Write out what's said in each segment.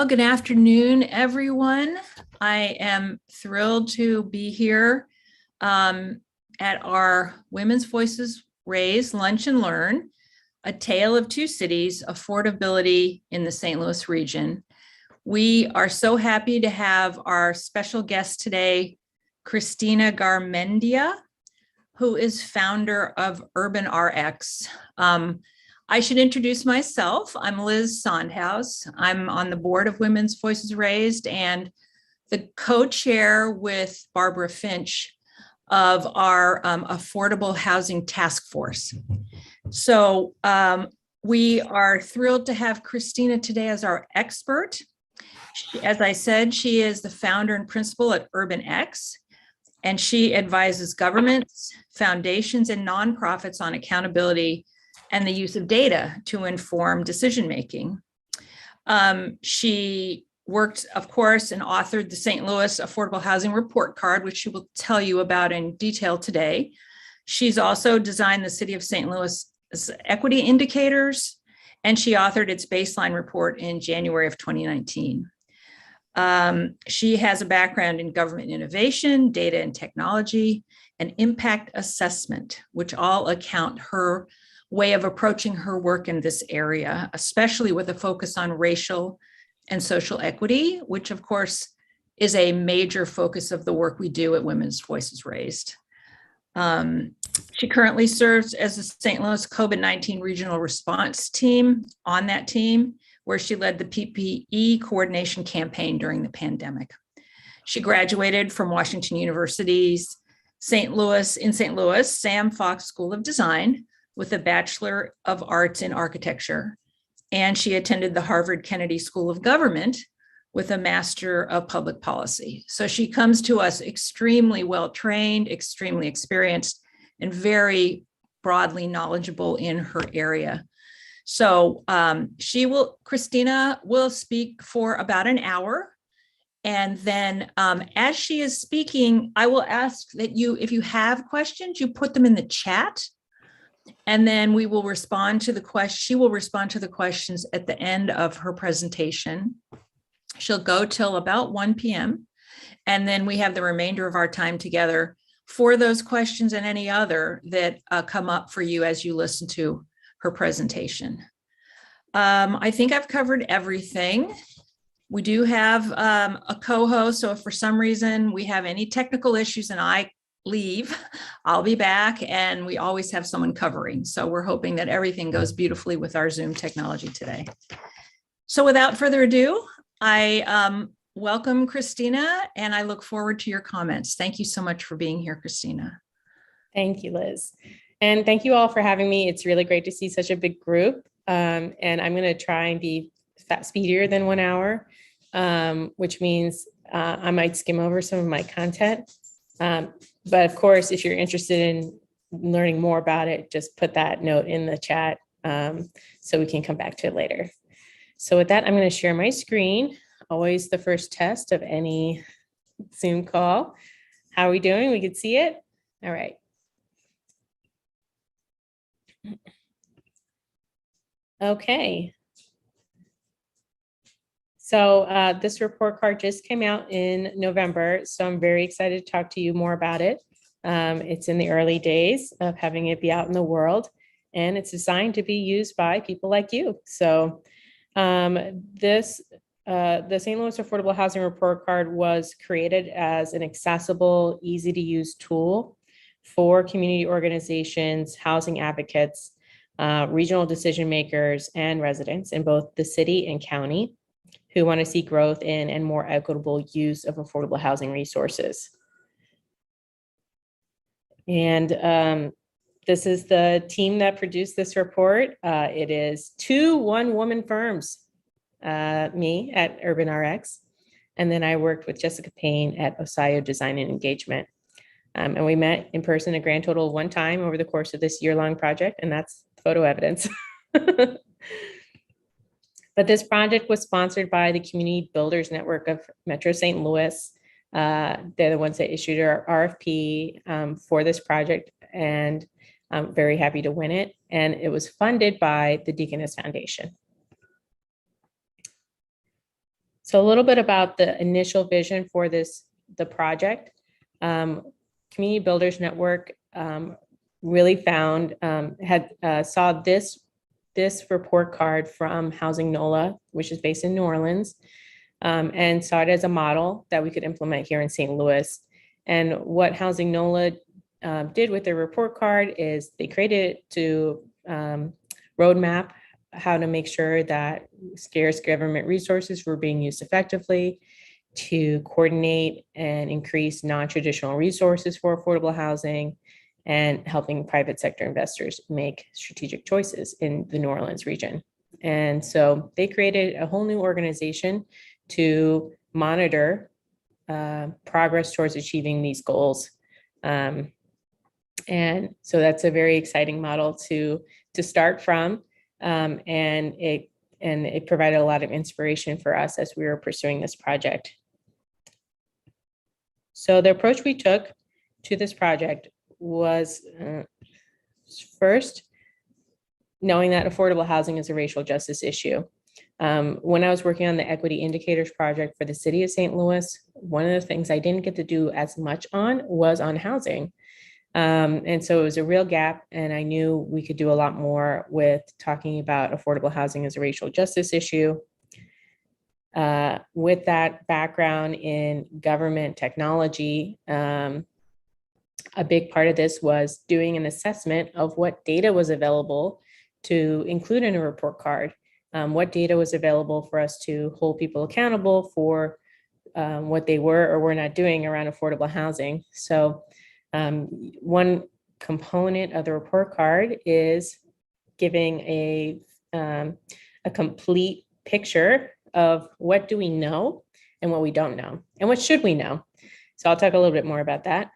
Well, good afternoon, everyone. I am thrilled to be here at our Women's Voices Raise Lunch and Learn, a tale of two cities, affordability in the St. Louis region. We are so happy to have our special guest today, Cristina Garmendia, who is founder of URBNRX. I should introduce myself. I'm Liz Sondhaus. I'm on the board of Women's Voices Raised and the co-chair with Barbara Finch of our Affordable Housing Task Force. So we are thrilled to have Cristina today as our expert. As I said, she is the founder and principal at URBNRX, and she advises governments, foundations, and nonprofits on accountability and the use of data to inform decision-making. She worked, of course, and authored the St. Louis Affordable Housing Report Card, which she will tell you about in detail today. She's also designed the City of St. Louis equity indicators, and she authored its baseline report in January of 2019. She has a background in government innovation, data and technology, and impact assessment, which all account her way of approaching her work in this area, especially with a focus on racial and social equity, which of course is a major focus of the work we do at Women's Voices Raised. She currently serves as the St. Louis COVID-19 regional response team on that team, where she led the PPE Coordination Campaign during the pandemic. She graduated from Washington University's St. Louis Sam Fox School of Design with a Bachelor of Arts in Architecture. And she attended the Harvard Kennedy School of Government with a Master of Public Policy. So she comes to us extremely well-trained, extremely experienced, and very broadly knowledgeable in her area. So Cristina will speak for about an hour. And then as she is speaking, I will ask that if you have questions, you put them in the chat. And then we will respond to the question. She will respond to the questions at the end of her presentation. She'll go till about 1 p.m. And then we have the remainder of our time together for those questions and any other that come up for you as you listen to her presentation. I think I've covered everything. We do have a co-host, so if for some reason we have any technical issues and I leave, I'll be back, and we always have someone covering. So we're hoping that everything goes beautifully with our Zoom technology today. So without further ado, I welcome Cristina, and I look forward to your comments. Thank you so much for being here, Cristina. Thank you, Liz. And thank you all for having me. It's really great to see such a big group. And I'm going to try and be speedier than 1 hour, which means I might skim over some of my content. But of course, if you're interested in learning more about it, just put that note in the chat so we can come back to it later. So with that, I'm going to share my screen. Always the first test of any Zoom call. How are we doing? We can see it? All right. Okay. So this report card just came out in November, so I'm very excited to talk to you more about it. It's in the early days of having it be out in the world, and it's designed to be used by people like you. So the St. Louis Affordable Housing Report Card was created as an accessible, easy to use tool for community organizations, housing advocates, regional decision makers, and residents in both the city and county who want to see growth in and more equitable use of affordable housing resources. And this is the team that produced this report. It is two one-woman firms, me at URBNRX, and then I worked with Jessica Payne at Osayo Design and Engagement. And we met in person a grand total of 1 time over the course of this year-long project, and that's photo evidence. But this project was sponsored by the Community Builders Network of Metro St. Louis. They're the ones that issued our RFP for this project, and I'm very happy to win it. And it was funded by the Deaconess Foundation. So a little bit about the initial vision for the project. Community Builders Network really saw this report card from Housing NOLA, which is based in New Orleans, and saw it as a model that we could implement here in St. Louis. And what Housing NOLA did with their report card is they created it to roadmap how to make sure that scarce government resources were being used effectively, to coordinate and increase non-traditional resources for affordable housing, and helping private sector investors make strategic choices in the New Orleans region. And so they created a whole new organization to monitor progress towards achieving these goals. And so that's a very exciting model to start from. And it provided a lot of inspiration for us as we were pursuing this project. So the approach we took to this project was first, knowing that affordable housing is a racial justice issue. When I was working on the Equity Indicators project for the city of St. Louis, one of the things I didn't get to do as much on was on housing. And so it was a real gap, and I knew we could do a lot more with talking about affordable housing as a racial justice issue. With that background in government technology, a big part of this was doing an assessment of what data was available to include in a report card, what data was available for us to hold people accountable for what they were or were not doing around affordable housing. So one component of the report card is giving a complete picture of what do we know and what we don't know, and what should we know. So I'll talk a little bit more about that.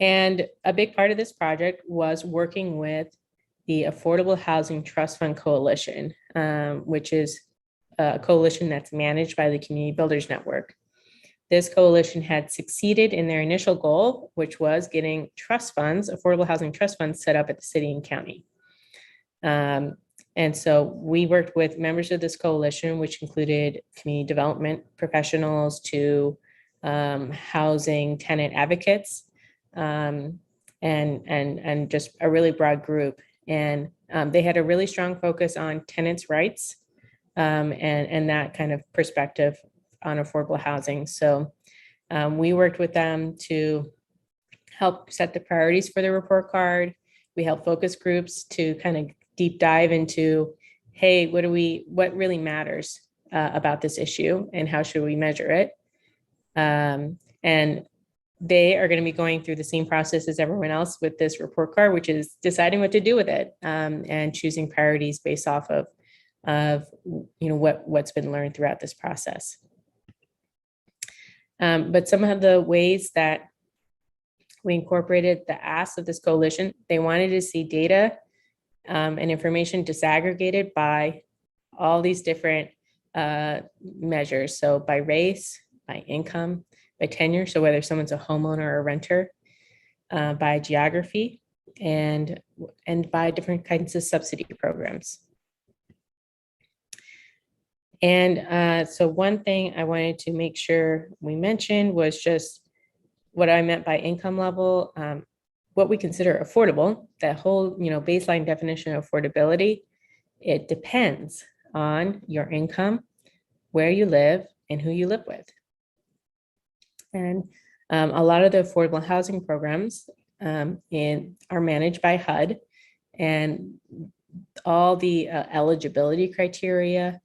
And a big part of this project was working with the Affordable Housing Trust Fund Coalition, which is a coalition that's managed by the Community Builders Network. This coalition had succeeded in their initial goal, which was getting trust funds, affordable housing trust funds, set up at the city and county. And so we worked with members of this coalition, which included community development professionals to housing tenant advocates, and just a really broad group. And they had a really strong focus on tenants' rights and that kind of perspective on affordable housing. So we worked with them to help set the priorities for the report card. We held focus groups to kind of deep dive into, hey, what really matters about this issue and how should we measure it? And they are going to be going through the same process as everyone else with this report card, which is deciding what to do with it and choosing priorities based off of what's been learned throughout this process. But some of the ways that we incorporated the asks of this coalition, they wanted to see data and information disaggregated by all these different measures. So by race, by income, by tenure, so whether someone's a homeowner or a renter, by geography, and by different kinds of subsidy programs. And so one thing I wanted to make sure we mentioned was just what I meant by income level, what we consider affordable. That whole baseline definition of affordability, it depends on your income, where you live, and who you live with. And a lot of the affordable housing programs are managed by HUD, and all the eligibility criteria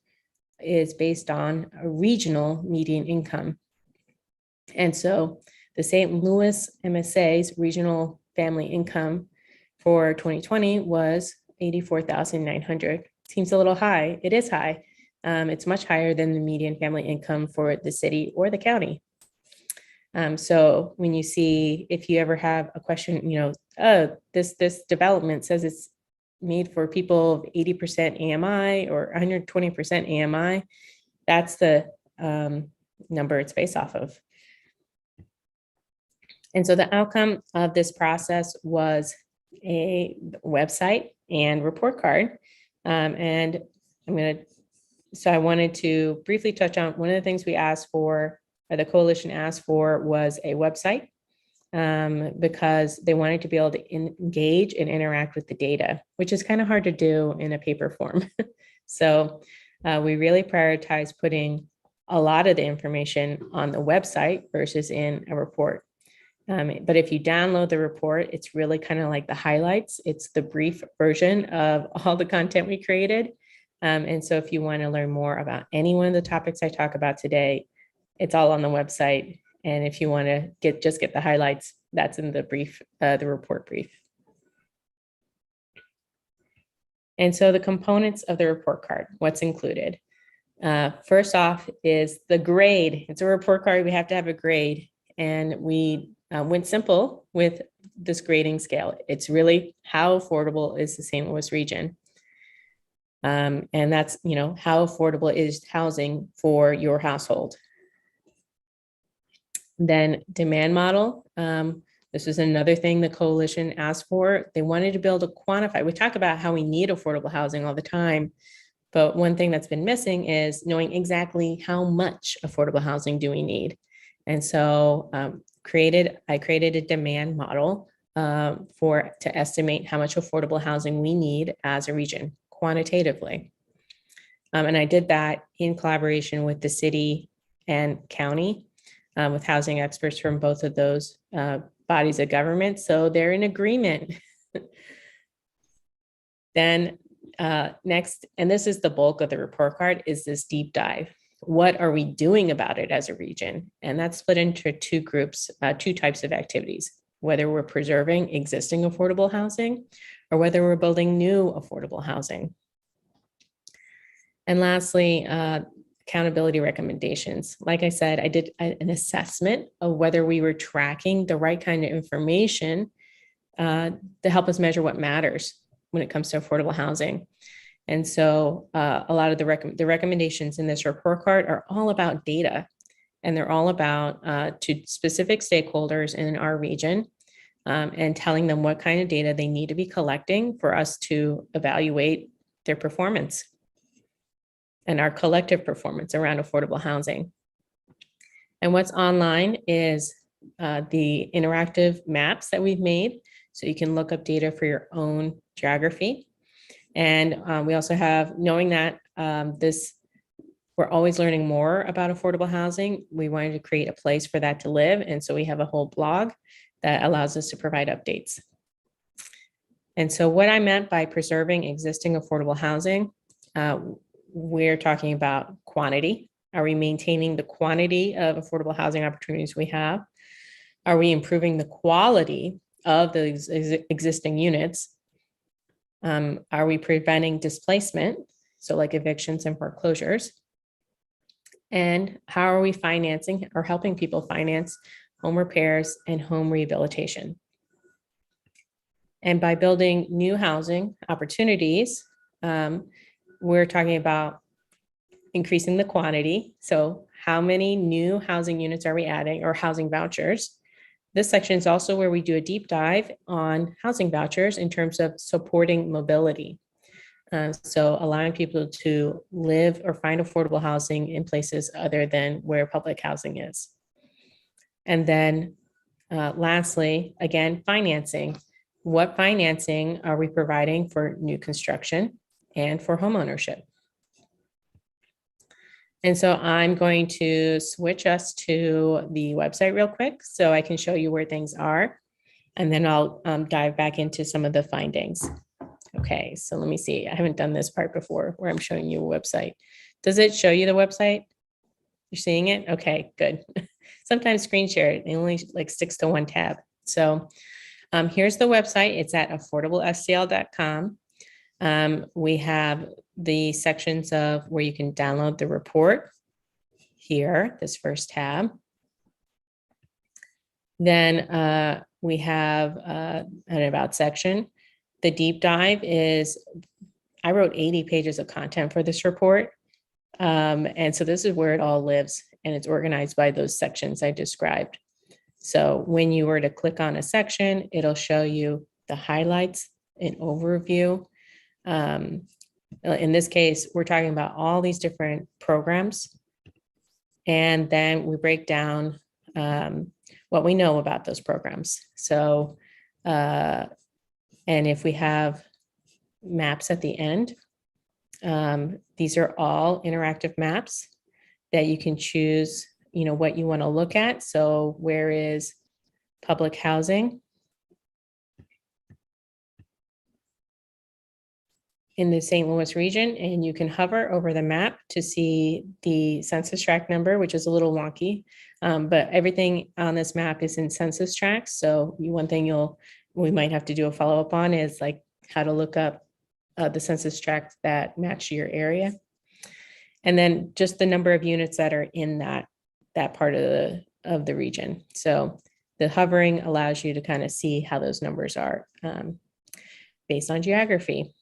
is based on a regional median income. And so the St. Louis MSA's regional family income for 2020 was $84,900. Seems a little high. It is high. It's much higher than the median family income for the city or the county. So when you see, if you ever have a question, this development says it's made for people of 80% AMI or 120% AMI, that's the number it's based off of. And so the outcome of this process was a website and report card. And So I wanted to briefly touch on one of the things we asked for, or the coalition asked for, was a website, because they wanted to be able to engage and interact with the data, which is kind of hard to do in a paper form. So we really prioritize putting a lot of the information on the website versus in a report. But if you download the report, it's really kind of like the highlights. It's the brief version of all the content we created. And so if you want to learn more about any one of the topics I talk about today, it's all on the website. And if you want to get the highlights, that's in the brief, the report brief. And so the components of the report card, what's included? First off is the grade. It's a report card. We have to have a grade. And we went simple with this grading scale. It's really how affordable is the St. Louis region. And that's, how affordable is housing for your household. Then demand model. This is another thing the coalition asked for. They wanted to be able to quantify. We talk about how we need affordable housing all the time, but one thing that's been missing is knowing exactly how much affordable housing do we need. And so I created a demand model to estimate how much affordable housing we need as a region quantitatively. And I did that in collaboration with the city and county, with housing experts from both of those bodies of government. So they're in agreement. Then next, and this is the bulk of the report card, is this deep dive. What are we doing about it as a region? And that's split into two groups, two types of activities, whether we're preserving existing affordable housing or whether we're building new affordable housing. And lastly, accountability recommendations. Like I said, I did an assessment of whether we were tracking the right kind of information to help us measure what matters when it comes to affordable housing. And so a lot of the recommendations in this report card are all about data, and they're all about to specific stakeholders in our region, and telling them what kind of data they need to be collecting for us to evaluate their performance and our collective performance around affordable housing. And what's online is the interactive maps that we've made, so you can look up data for your own geography. And we also have, knowing that we're always learning more about affordable housing, we wanted to create a place for that to live. And so we have a whole blog that allows us to provide updates. And so what I meant by preserving existing affordable housing, we're talking about quantity. Are we maintaining the quantity of affordable housing opportunities we have? Are we improving the quality of those existing units? Are we preventing displacement? So like evictions and foreclosures. And how are we financing or helping people finance home repairs and home rehabilitation? And by building new housing opportunities, we're talking about increasing the quantity. So how many new housing units are we adding, or housing vouchers? This section is also where we do a deep dive on housing vouchers in terms of supporting mobility. So allowing people to live or find affordable housing in places other than where public housing is. And then lastly, again, financing. What financing are we providing for new construction and for homeownership? And so I'm going to switch us to the website real quick so I can show you where things are. And then I'll dive back into some of the findings. Okay, so let me see. I haven't done this part before where I'm showing you a website. Does it show you the website? You're seeing it? Okay, good. Sometimes screen share, it only like sticks to one tab. So here's the website. It's at affordablescl.com. We have the sections of where you can download the report here, this first tab. Then we have an about section. The deep dive is, I wrote 80 pages of content for this report. And so this is where it all lives, and it's organized by those sections I described. So when you were to click on a section, it'll show you the highlights, an overview, In this case, we're talking about all these different programs. And then we break down what we know about those programs. So, and if we have maps at the end, these are all interactive maps that you can choose, what you want to look at. So where is public housing in the St. Louis region? And you can hover over the map to see the census tract number, which is a little wonky, but everything on this map is in census tracts. So one thing we might have to do a follow-up on is like how to look up the census tract that match your area. And then just the number of units that are in that part of the region. So the hovering allows you to kind of see how those numbers are based on geography.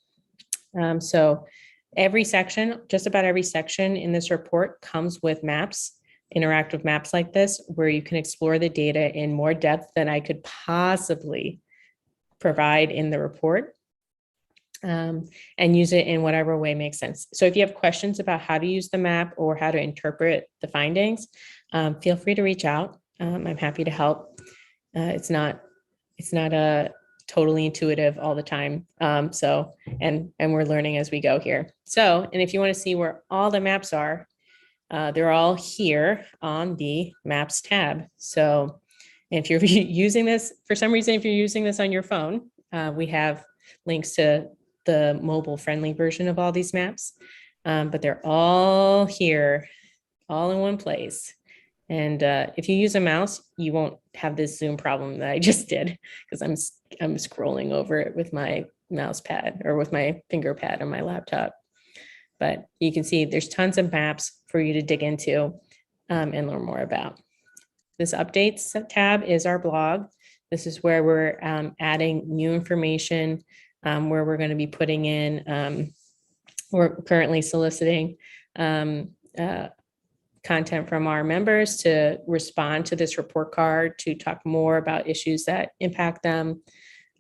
So every section, just about every section in this report comes with maps, interactive maps like this, where you can explore the data in more depth than I could possibly provide in the report. And use it in whatever way makes sense. So if you have questions about how to use the map or how to interpret the findings, feel free to reach out. I'm happy to help. It's not totally intuitive all the time. And we're learning as we go here. So, and if you want to see where all the maps are, they're all here on the Maps tab. So if you're using this, for some reason, if you're using this on your phone, we have links to the mobile friendly version of all these maps, but they're all here, all in one place. And if you use a mouse, you won't have this zoom problem that I just did, because I'm scrolling over it with my mouse pad or with my finger pad on my laptop. But you can see there's tons of maps for you to dig into and learn more about. This updates tab is our blog. This is where we're adding new information, where we're going to be putting in, we're currently soliciting content from our members to respond to this report card, to talk more about issues that impact them,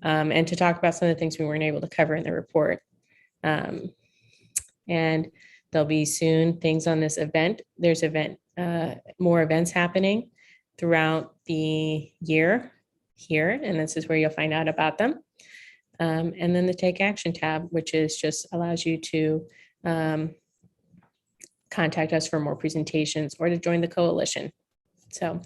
and to talk about some of the things we weren't able to cover in the report. And there'll be soon things on this event. There's more events happening throughout the year here, and this is where you'll find out about them. And then the Take Action tab, which is just allows you to contact us for more presentations or to join the coalition. So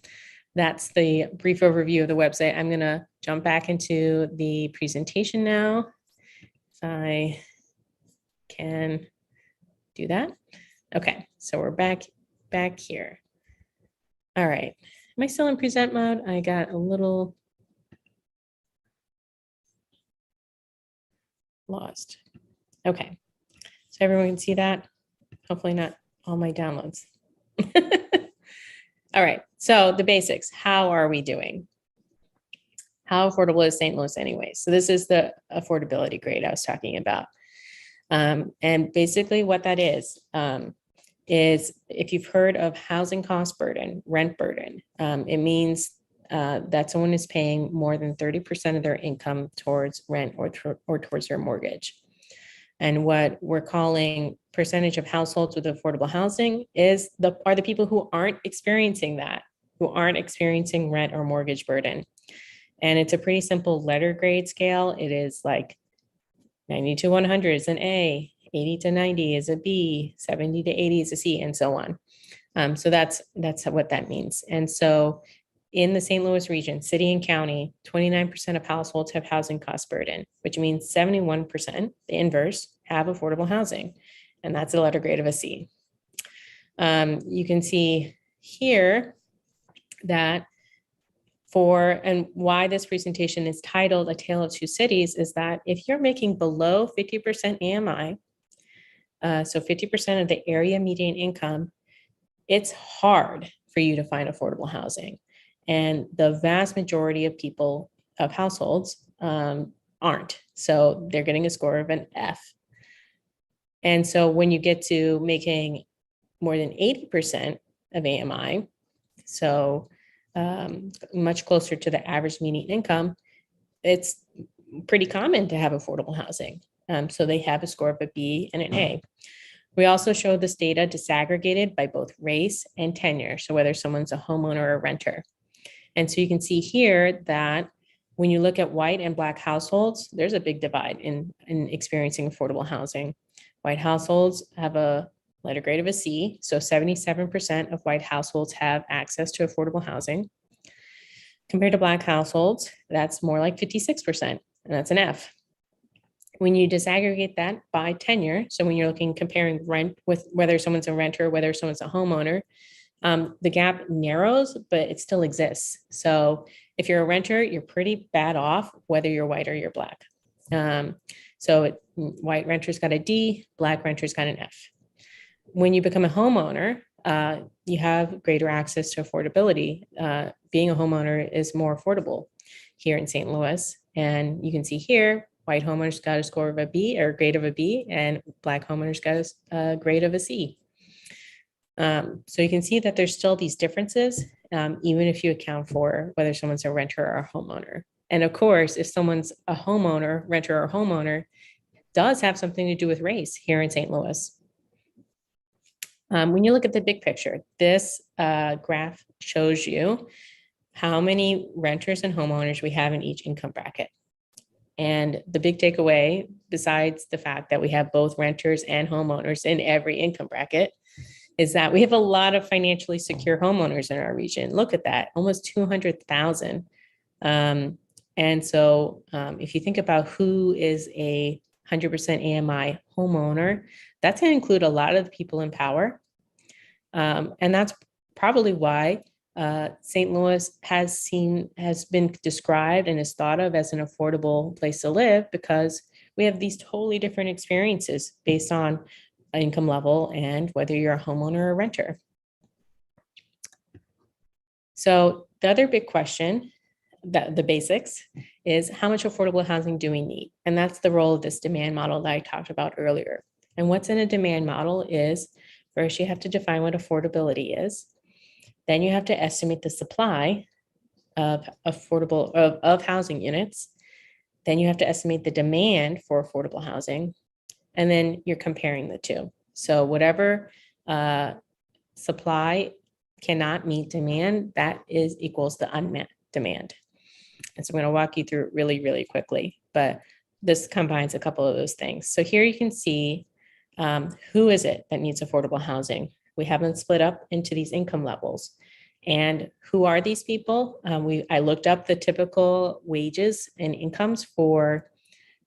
that's the brief overview of the website. I'm going to jump back into the presentation now, if I can do that. Okay, so we're back here. All right, am I still in present mode? I got a little lost. Okay, so everyone can see that. Hopefully not all my downloads. All right, so the basics. How are we doing? How affordable is St. Louis anyway? So this is the affordability grade I was talking about. And basically what that is if you've heard of housing cost burden, rent burden, it means that someone is paying more than 30% of their income towards rent or towards their mortgage. And what we're calling percentage of households with affordable housing are the people who aren't experiencing that, who aren't experiencing rent or mortgage burden. And it's a pretty simple letter grade scale. It is like 90 to 100 is an A, 80 to 90 is a B, 70 to 80 is a C, and so on. So that's what that means. And so in the St. Louis region, city and county, 29% of households have housing cost burden, which means 71%, the inverse, have affordable housing. And that's a letter grade of a C. You can see here that and why this presentation is titled A Tale of Two Cities is that if you're making below 50% AMI, so 50% of the area median income, it's hard for you to find affordable housing. And the vast majority of households aren't. So they're getting a score of an F. And so when you get to making more than 80% of AMI, so much closer to the average median income, it's pretty common to have affordable housing. So they have a score of a B and an A. We also show this data disaggregated by both race and tenure. So whether someone's a homeowner or a renter. And so you can see here that when you look at white and Black households, there's a big divide in experiencing affordable housing. White households have a letter grade of a C. So 77% of white households have access to affordable housing. Compared to Black households, that's more like 56%, and that's an F. When you disaggregate that by tenure, so when you're comparing rent with whether someone's a renter, whether someone's a homeowner, the gap narrows, but it still exists. So if you're a renter, you're pretty bad off, whether you're white or you're Black. White renters got a D, Black renters got an F. When you become a homeowner, you have greater access to affordability. Being a homeowner is more affordable here in St. Louis. And you can see here, white homeowners got a score of a B or a grade of a B, and Black homeowners got a grade of a C. So you can see that there's still these differences, even if you account for whether someone's a renter or a homeowner. And of course, if someone's a homeowner, renter or homeowner, does have something to do with race here in St. Louis. When you look at the big picture, this graph shows you how many renters and homeowners we have in each income bracket. And the big takeaway, besides the fact that we have both renters and homeowners in every income bracket, is that we have a lot of financially secure homeowners in our region. Look at that, almost 200,000. And so if you think about who is a 100% AMI homeowner, that's going to include a lot of the people in power. And that's probably why St. Louis has been described and is thought of as an affordable place to live, because we have these totally different experiences based on income level and whether you're a homeowner or a renter. So the other big question, the basics, is how much affordable housing do we need? And that's the role of this demand model that I talked about earlier. And what's in a demand model is, first you have to define what affordability is. Then you have to estimate the supply of housing units. Then you have to estimate the demand for affordable housing. And then you're comparing the two. So whatever supply cannot meet demand, that equals the unmet demand. And so I'm going to walk you through it really, really quickly, but this combines a couple of those things. So here you can see who is it that needs affordable housing. We have them split up into these income levels. And who are these people? I looked up the typical wages and incomes for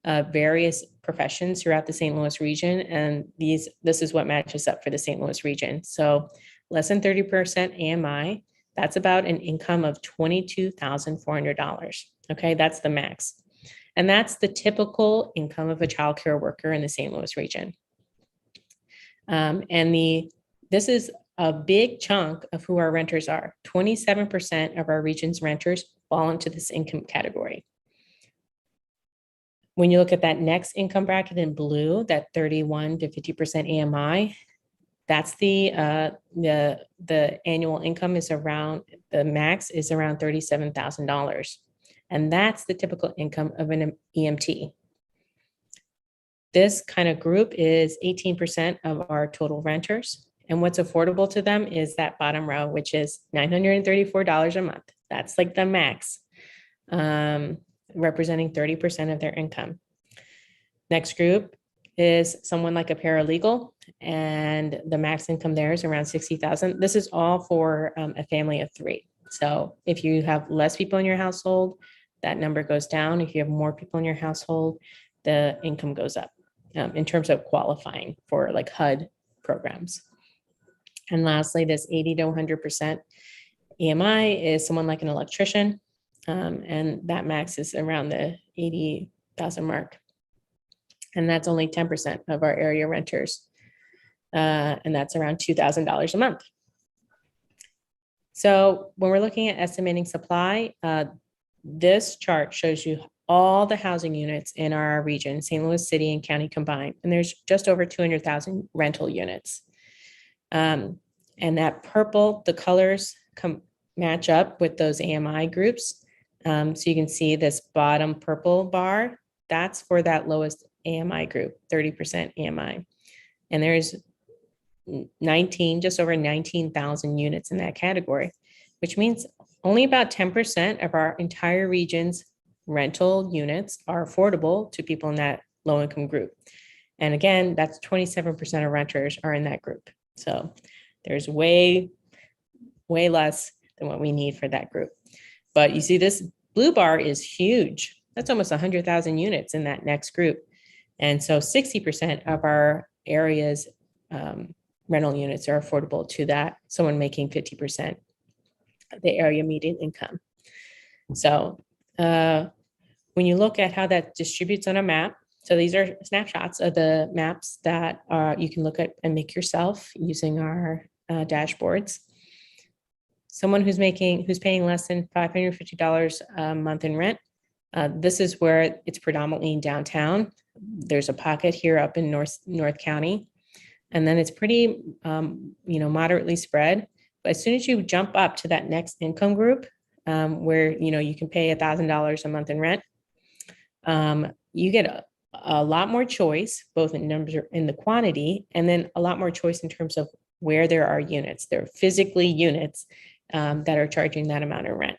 various professions throughout the St. Louis region. And this is what matches up for the St. Louis region. So less than 30% AMI, that's about an income of $22,400. Okay, that's the max. And that's the typical income of a childcare worker in the St. Louis region. This is a big chunk of who our renters are. 27% of our region's renters fall into this income category. When you look at that next income bracket in blue, that 31 to 50% AMI, that's the annual income is around, the max is around $37,000. And that's the typical income of an EMT. This kind of group is 18% of our total renters. And what's affordable to them is that bottom row, which is $934 a month. That's like the max, representing 30% of their income. Next group is someone like a paralegal, and the max income there is around $60,000. This is all for a family of 3. So if you have less people in your household, that number goes down. If you have more people in your household, the income goes up in terms of qualifying for like HUD programs. And lastly, this 80 to 100% EMI is someone like an electrician, and that max is around the 80,000 mark. And that's only 10% of our area renters, and that's around $2,000 a month. So when we're looking at estimating supply, this chart shows you all the housing units in our region, St. Louis City and County combined, and there's just over 200,000 rental units. And that purple, the colors match up with those AMI groups. So you can see this bottom purple bar, that's for that lowest AMI group, 30% AMI. And there's 19, just over 19,000 units in that category, which means only about 10% of our entire region's rental units are affordable to people in that low income group. And again, that's 27% of renters are in that group. So there's way less than what we need for that group. But you see this blue bar is huge. That's almost 100,000 units in that next group. And so 60% of our area's rental units are affordable to that, someone making 50% of the area median income. So when you look at how that distributes on a map, so these are snapshots of the maps that you can look at and make yourself using our dashboards. Someone who's paying less than $550 a month in rent, this is where it's predominantly downtown. There's a pocket here up in North County, and then it's pretty, moderately spread. But as soon as you jump up to that next income group, where you can pay $1,000 a month in rent, you get a lot more choice, both in numbers in the quantity, and then a lot more choice in terms of where there are units. There are physically units that are charging that amount of rent.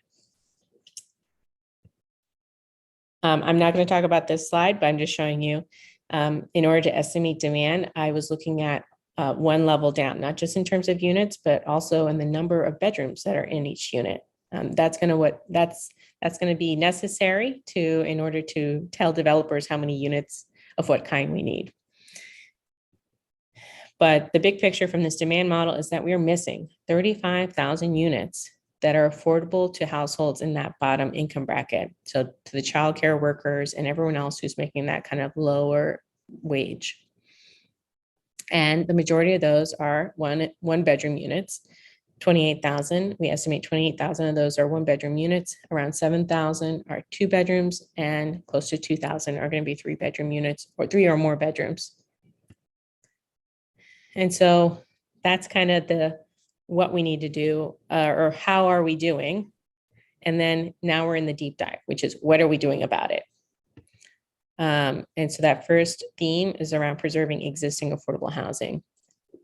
I'm not going to talk about this slide, but I'm just showing you, in order to estimate demand, I was looking at one level down, not just in terms of units, but also in the number of bedrooms that are in each unit. That's going to be necessary in order to tell developers how many units of what kind we need. But the big picture from this demand model is that we are missing 35,000 units that are affordable to households in that bottom income bracket. So to the childcare workers and everyone else who's making that kind of lower wage. And the majority of those are one bedroom units. 28,000, we estimate 28,000 of those are one bedroom units, around 7,000 are two bedrooms, and close to 2,000 are going to be three bedroom units or three or more bedrooms. And so that's kind of what we need to do, or how are we doing? And then now we're in the deep dive, which is what are we doing about it? And so that first theme is around preserving existing affordable housing.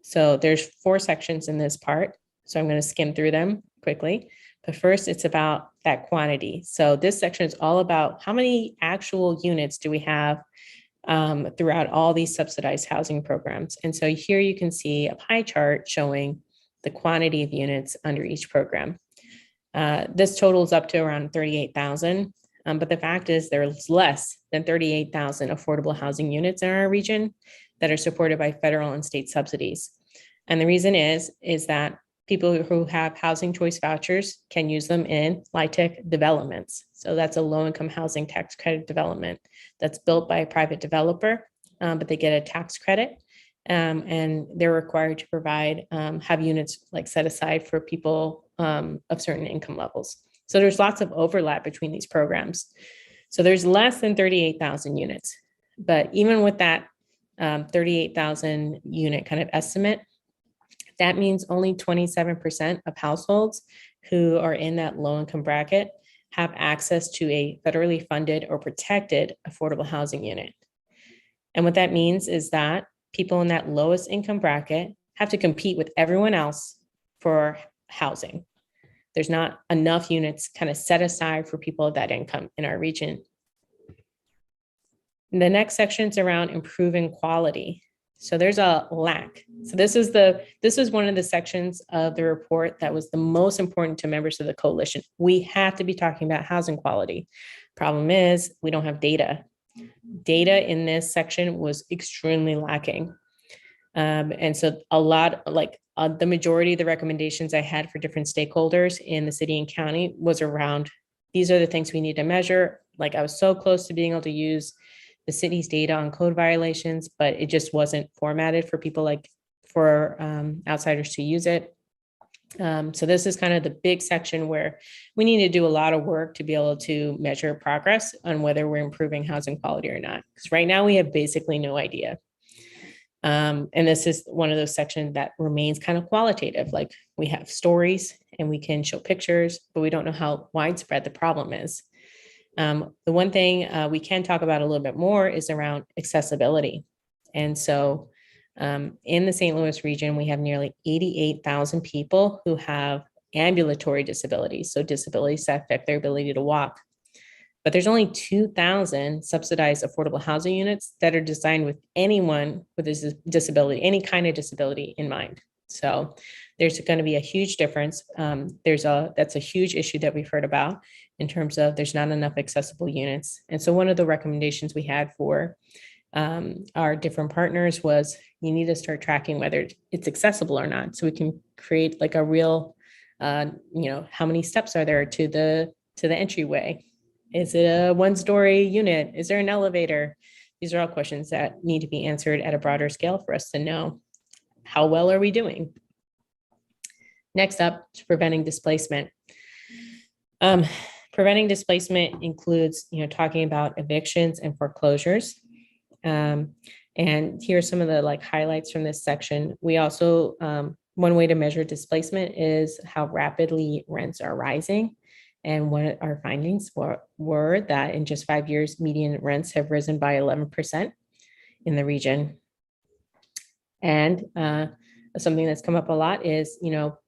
So there's 4 sections in this part. So I'm going to skim through them quickly. But first, it's about that quantity. So this section is all about how many actual units do we have throughout all these subsidized housing programs. And so here you can see a pie chart showing the quantity of units under each program. This totals up to around 38,000. But the fact is there's less than 38,000 affordable housing units in our region that are supported by federal and state subsidies. And the reason is that people who have housing choice vouchers can use them in LIHTC developments. So that's a low-income housing tax credit development that's built by a private developer, but they get a tax credit, and they're required to provide, have units like set aside for people of certain income levels. So there's lots of overlap between these programs. So there's less than 38,000 units, but even with that 38,000 unit kind of estimate, that means only 27% of households who are in that low income bracket have access to a federally funded or protected affordable housing unit. And what that means is that people in that lowest income bracket have to compete with everyone else for housing. There's not enough units kind of set aside for people of that income in our region. The next section is around improving quality. So there's a lack. So this is one of the sections of the report that was the most important to members of the coalition. We have to be talking about housing quality. Problem is, we don't have data. Data in this section was extremely lacking. And so the majority of the recommendations I had for different stakeholders in the city and county was around, these are the things we need to measure. Like I was so close to being able to use the city's data on code violations, but it just wasn't formatted for people for outsiders to use it. So this is kind of the big section where we need to do a lot of work to be able to measure progress on whether we're improving housing quality or not. Because right now we have basically no idea. And this is one of those sections that remains kind of qualitative. Like we have stories and we can show pictures, but we don't know how widespread the problem is. The one thing we can talk about a little bit more is around accessibility. And so in the St. Louis region, we have nearly 88,000 people who have ambulatory disabilities, so disabilities that affect their ability to walk. But there's only 2,000 subsidized affordable housing units that are designed with anyone with a disability, any kind of disability in mind. So there's going to be a huge difference. That's a huge issue that we've heard about in terms of there's not enough accessible units. And so one of the recommendations we had for our different partners was you need to start tracking whether it's accessible or not, so we can create like a real, how many steps are there to the entryway? Is it a one-story unit? Is there an elevator? These are all questions that need to be answered at a broader scale for us to know how well are we doing. Next up, preventing displacement. Preventing displacement includes, talking about evictions and foreclosures. And here's some of the highlights from this section. We also, one way to measure displacement is how rapidly rents are rising. And what our findings were that in just 5 years, median rents have risen by 11% in the region. And something that's come up a lot is,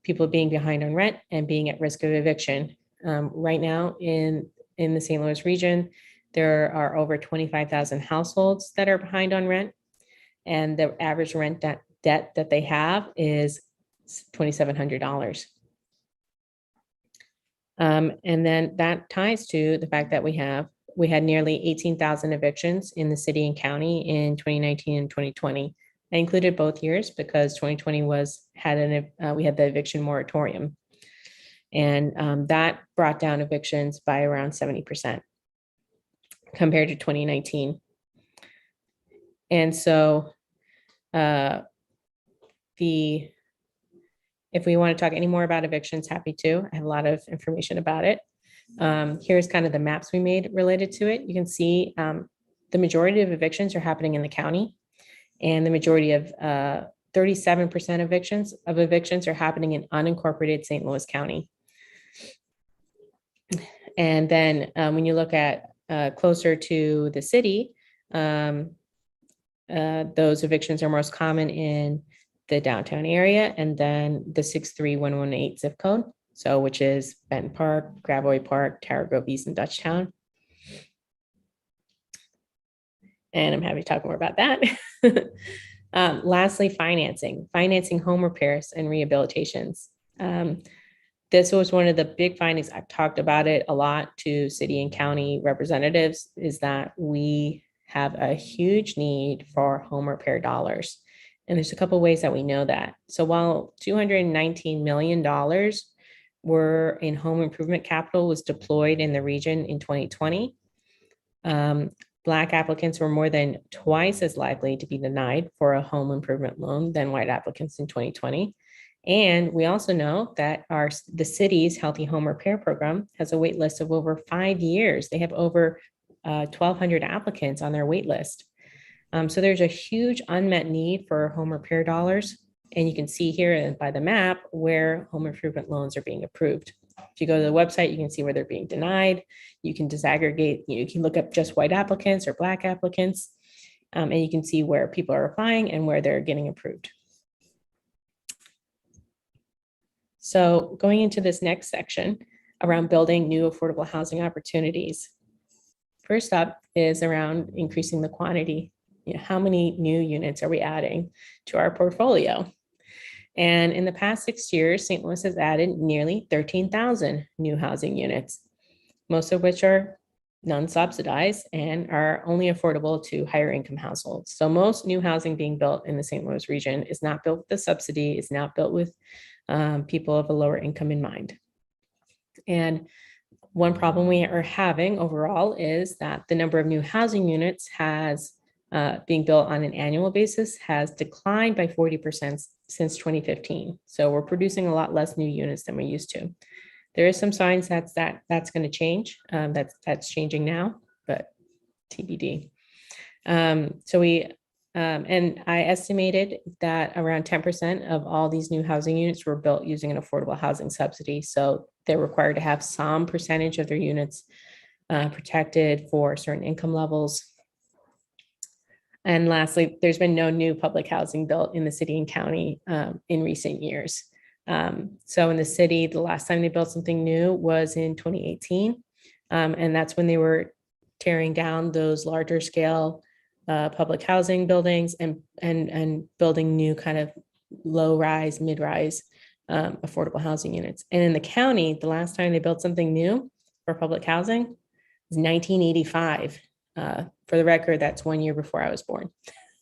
people being behind on rent and being at risk of eviction. Right now in the St. Louis region, there are over 25,000 households that are behind on rent. And the average rent debt that they have is $2,700. And then that ties to the fact that we had nearly 18,000 evictions in the city and county in 2019 and 2020. I included both years because 2020 we had the eviction moratorium, and that brought down evictions by around 70% compared to 2019. And so if we want to talk any more about evictions, happy to. I have a lot of information about it. Here's kind of the maps we made related to it. You can see the majority of evictions are happening in the county, and the majority of 37% of evictions are happening in unincorporated St. Louis County. And then when you look at closer to the city, those evictions are most common in the downtown area, and then the 63118 zip code, so which is Benton Park, Gravois Park, Tower Grove East, and Dutchtown. And I'm happy to talk more about that. Lastly, financing home repairs and rehabilitations. This was one of the big findings. I've talked about it a lot to city and county representatives, is that we have a huge need for home repair dollars. And there's a couple of ways that we know that. So while $219 million were in home improvement capital was deployed in the region in 2020, Black applicants were more than twice as likely to be denied for a home improvement loan than white applicants in 2020. And we also know that the city's Healthy Home Repair Program has a wait list of over 5 years. They have over 1,200 applicants on their wait list. So there's a huge unmet need for home repair dollars. And you can see here by the map where home improvement loans are being approved. If you go to the website, you can see where they're being denied. You can disaggregate, you can look up just white applicants or Black applicants, and you can see where people are applying and where they're getting approved. So going into this next section around building new affordable housing opportunities. First up is around increasing the quantity. How many new units are we adding to our portfolio? And in the past 6 years, St. Louis has added nearly 13,000 new housing units, most of which are non-subsidized and are only affordable to higher income households. So most new housing being built in the St. Louis region is not built with a subsidy, is not built with people of a lower income in mind. And one problem we are having overall is that the number of new housing units being built on an annual basis has declined by 40% since 2015. So we're producing a lot less new units than we used to. There is some signs that's going to change. That's changing now, but TBD. And I estimated that around 10% of all these new housing units were built using an affordable housing subsidy. So they're required to have some percentage of their units protected for certain income levels. And lastly, there's been no new public housing built in the city and county in recent years. So in the city, the last time they built something new was in 2018. And that's when they were tearing down those larger scale public housing buildings and building new kind of low rise, mid rise affordable housing units. And in the county, the last time they built something new for public housing was 1985. For the record, that's 1 year before I was born.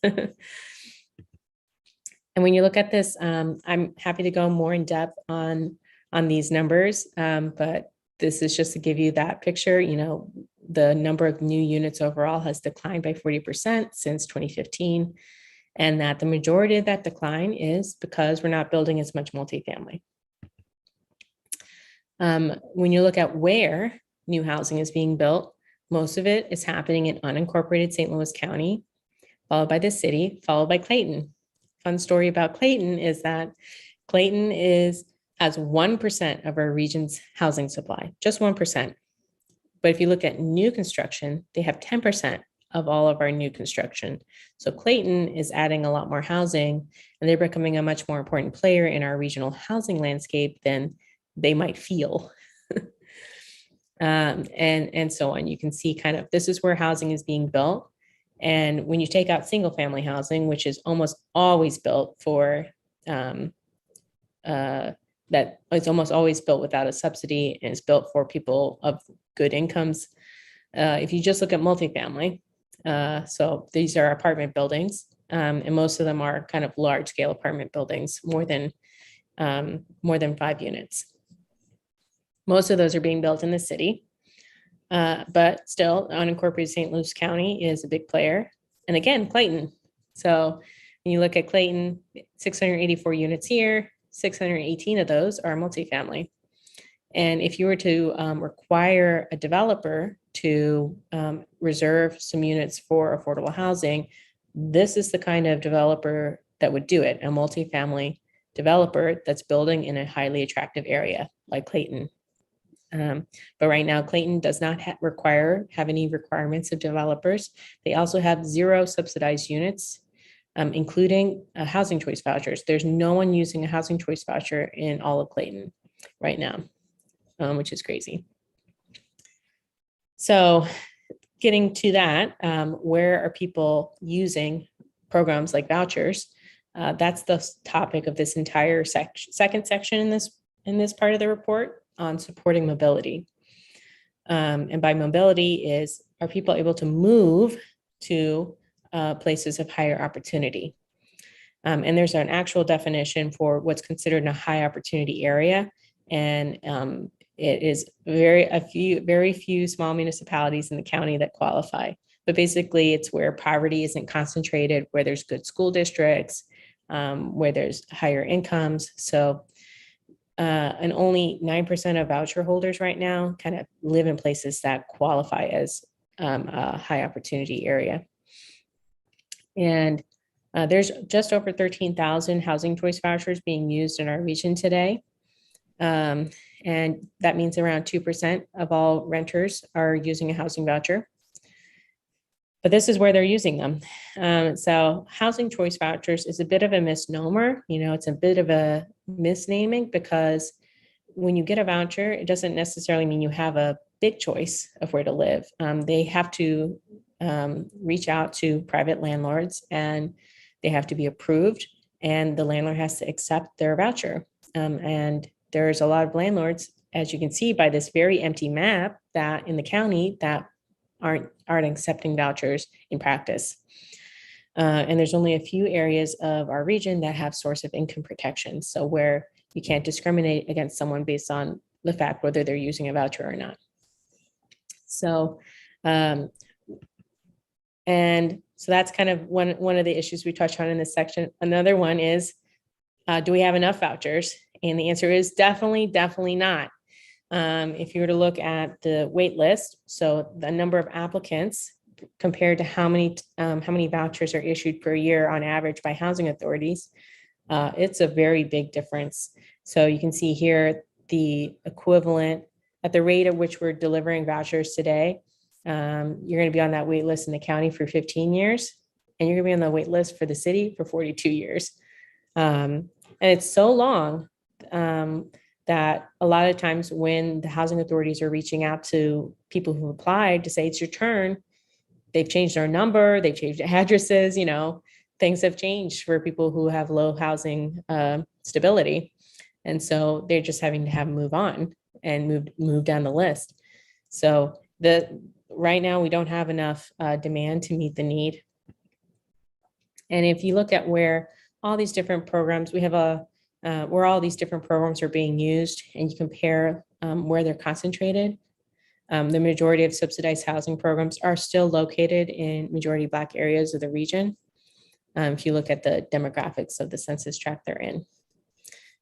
And when you look at this, I'm happy to go more in depth on these numbers, but this is just to give you that picture. You know, the number of new units overall has declined by 40% since 2015, and that the majority of that decline is because we're not building as much multifamily. When you look at where new housing is being built, most of it is happening in unincorporated St. Louis County, followed by the city, followed by Clayton. Fun story about Clayton is that Clayton has 1% of our region's housing supply, just 1%. But if you look at new construction, they have 10% of all of our new construction. So Clayton is adding a lot more housing, and they're becoming a much more important player in our regional housing landscape than they might feel. And so on. You can see kind of this is where housing is being built. And when you take out single family housing, which is almost always built for that it's almost always built without a subsidy and it's built for people of good incomes. If you just look at multifamily, so these are apartment buildings, and most of them are kind of large scale apartment buildings, more than 5 units. Most of those are being built in the city, but still unincorporated St. Louis County is a big player. And again, Clayton. So when you look at Clayton, 684 units here, 618 of those are multifamily. And if you were to require a developer to reserve some units for affordable housing, this is the kind of developer that would do it, a multifamily developer that's building in a highly attractive area like Clayton. But right now, Clayton does not have any requirements of developers. They also have 0 subsidized units, including housing choice vouchers. There's no one using a housing choice voucher in all of Clayton right now, which is crazy. So getting to that, where are people using programs like vouchers? That's the topic of this entire second section in this part of the report on supporting mobility. And by mobility are people able to move to places of higher opportunity? And there's an actual definition for what's considered a high opportunity area. And it is very few small municipalities in the county that qualify. But basically, it's where poverty isn't concentrated, where there's good school districts, where there's higher incomes. So, and only 9% of voucher holders right now kind of live in places that qualify as a high opportunity area. And there's just over 13,000 housing choice vouchers being used in our region today. And that means around 2% of all renters are using a housing voucher. But this is where they're using them. So housing choice vouchers is a bit of a misnomer. You know, it's a bit of a misnaming because when you get a voucher, it doesn't necessarily mean you have a big choice of where to live. They have to reach out to private landlords and they have to be approved, and the landlord has to accept their voucher. And there's a lot of landlords, as you can see by this very empty map, that in the county that aren't accepting vouchers in practice. And there's only a few areas of our region that have source of income protection. So where you can't discriminate against someone based on the fact whether they're using a voucher or not. So, and so that's kind of one of the issues we touched on in this section. Another one is, do we have enough vouchers? And the answer is definitely not. If you were to look at the wait list, so the number of applicants compared to how many vouchers are issued per year on average by housing authorities, it's a very big difference. So you can see here the equivalent at the rate at which we're delivering vouchers today, you're going to be on that wait list in the county for 15 years, and you're going to be on the wait list for the city for 42 years. And it's so long that a lot of times when the housing authorities are reaching out to people who applied to say it's your turn, they've changed their number, they've changed addresses, things have changed for people who have low housing stability. And so they're just having to have move on and move down the list. So right now we don't have enough demand to meet the need. And if you look at where all these different programs, we have where all these different programs are being used, and you compare where they're concentrated, the majority of subsidized housing programs are still located in majority Black areas of the region. If you look at the demographics of the census tract they're in.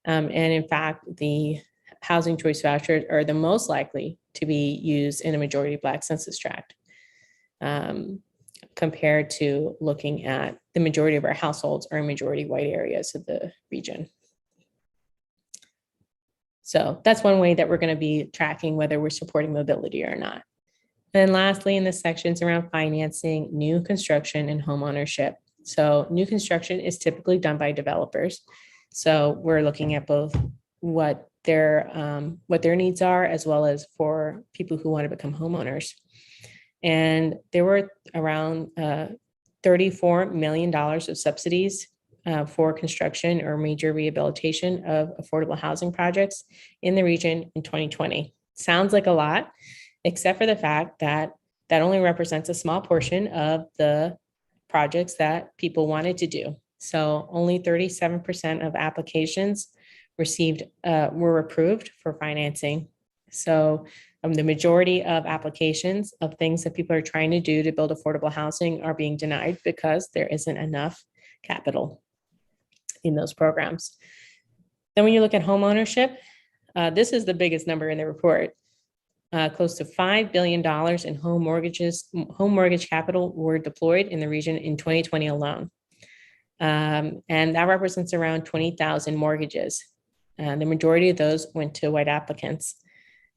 And in fact, the housing choice vouchers are the most likely to be used in a majority Black census tract, compared to looking at the majority of our households are in majority white areas of the region. So that's one way that we're going to be tracking whether we're supporting mobility or not. Then lastly, in the sections around financing new construction and home ownership. So new construction is typically done by developers. So we're looking at both what their needs are, as well as for people who want to become homeowners. And there were around $34 million of subsidies for construction or major rehabilitation of affordable housing projects in the region in 2020. Sounds like a lot, except for the fact that that only represents a small portion of the projects that people wanted to do. So only 37% of applications were approved for financing. So the majority of applications of things that people are trying to do to build affordable housing are being denied because there isn't enough capital in those programs. Then when you look at home ownership, this is the biggest number in the report. Close to $5 billion in home mortgage capital were deployed in the region in 2020 alone. And that represents around 20,000 mortgages. The majority of those went to white applicants.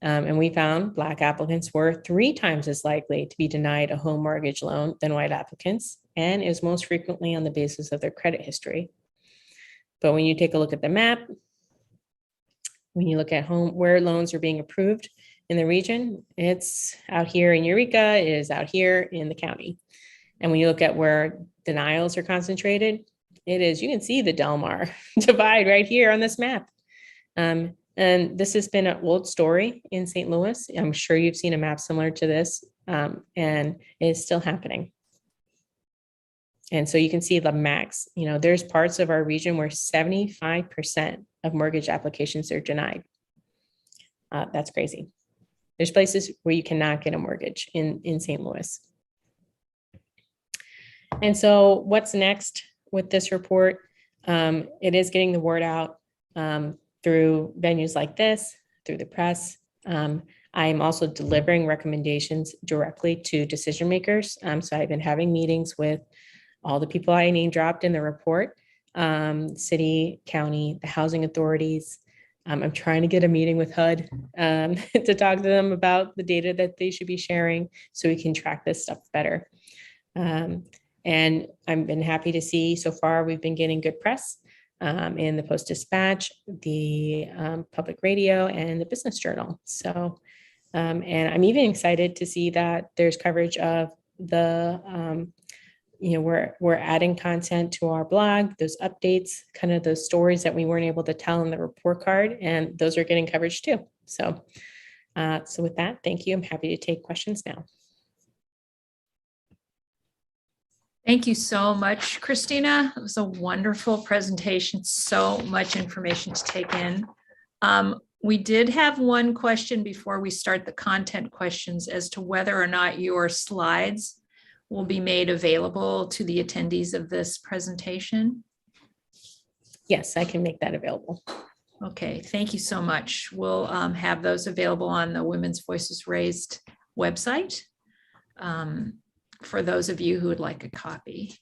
And we found Black applicants were 3 times as likely to be denied a home mortgage loan than white applicants, and is most frequently on the basis of their credit history. But when you take a look at the map, when you look at where loans are being approved in the region, it's out here in Eureka, it is out here in the county. And when you look at where denials are concentrated, you can see the Del Mar divide right here on this map. And this has been an old story in St. Louis. I'm sure you've seen a map similar to this, and it's still happening. And so you can see the max, there's parts of our region where 75% of mortgage applications are denied. That's crazy. There's places where you cannot get a mortgage in St. Louis. And so what's next with this report? It is getting the word out through venues like this, through the press. I am also delivering recommendations directly to decision makers. So I've been having meetings with all the people I name dropped in the report, city, county, the housing authorities. I'm trying to get a meeting with HUD to talk to them about the data that they should be sharing so we can track this stuff better. And I've been happy to see so far we've been getting good press in the Post-Dispatch, the public radio, and the Business Journal. So, and I'm even excited to see that there's coverage of the, we're adding content to our blog, those updates, kind of those stories that we weren't able to tell in the report card, and those are getting coverage too. So, so with that, thank you. I'm happy to take questions now. Thank you so much, Cristina. It was a wonderful presentation. So much information to take in. We did have one question before we start the content questions as to whether or not your slides will be made available to the attendees of this presentation. Yes, I can make that available. Okay, thank you so much. We'll have those available on the Women's Voices Raised website. For those of you who would like a copy.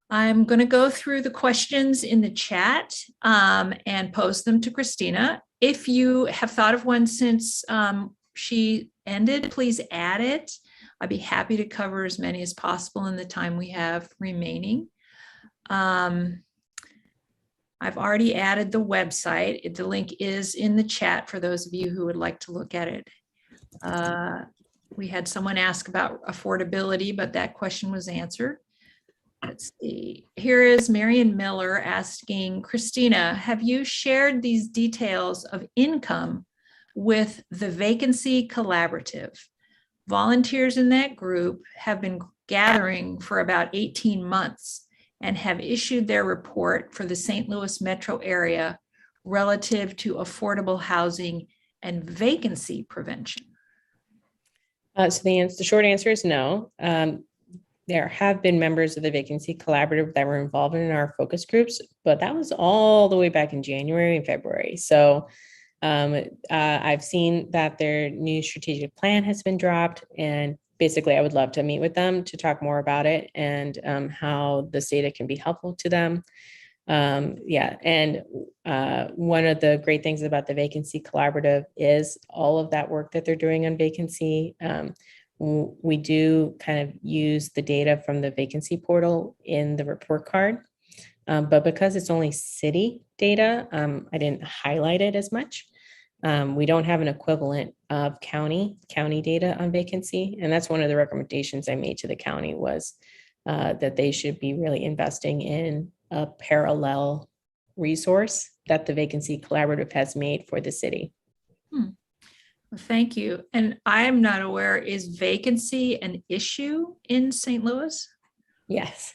I'm going to go through the questions in the chat and post them to Cristina. If you have thought of one since she ended, please add it. I'd be happy to cover as many as possible in the time we have remaining. I've already added the website. The link is in the chat for those of you who would like to look at it. We had someone ask about affordability, but that question was answered. Let's see. Here is Marion Miller asking, Christina, have you shared these details of income with the Vacancy Collaborative? Volunteers in that group have been gathering for about 18 months and have issued their report for the St. Louis metro area relative to affordable housing and vacancy prevention. So the short answer is no. There have been members of the Vacancy Collaborative that were involved in our focus groups, but that was all the way back in January and February. So I've seen that their new strategic plan has been dropped, and basically I would love to meet with them to talk more about it and how this data can be helpful to them. And one of the great things about the Vacancy Collaborative is all of that work that they're doing on vacancy. We do kind of use the data from the vacancy portal in the report card, but because it's only city data, I didn't highlight it as much. We don't have an equivalent of county data on vacancy, and that's one of the recommendations I made to the county was that they should be really investing in a parallel resource that the Vacancy Collaborative has made for the city. Well, thank you. And I'm not aware, is vacancy an issue in St. Louis? Yes.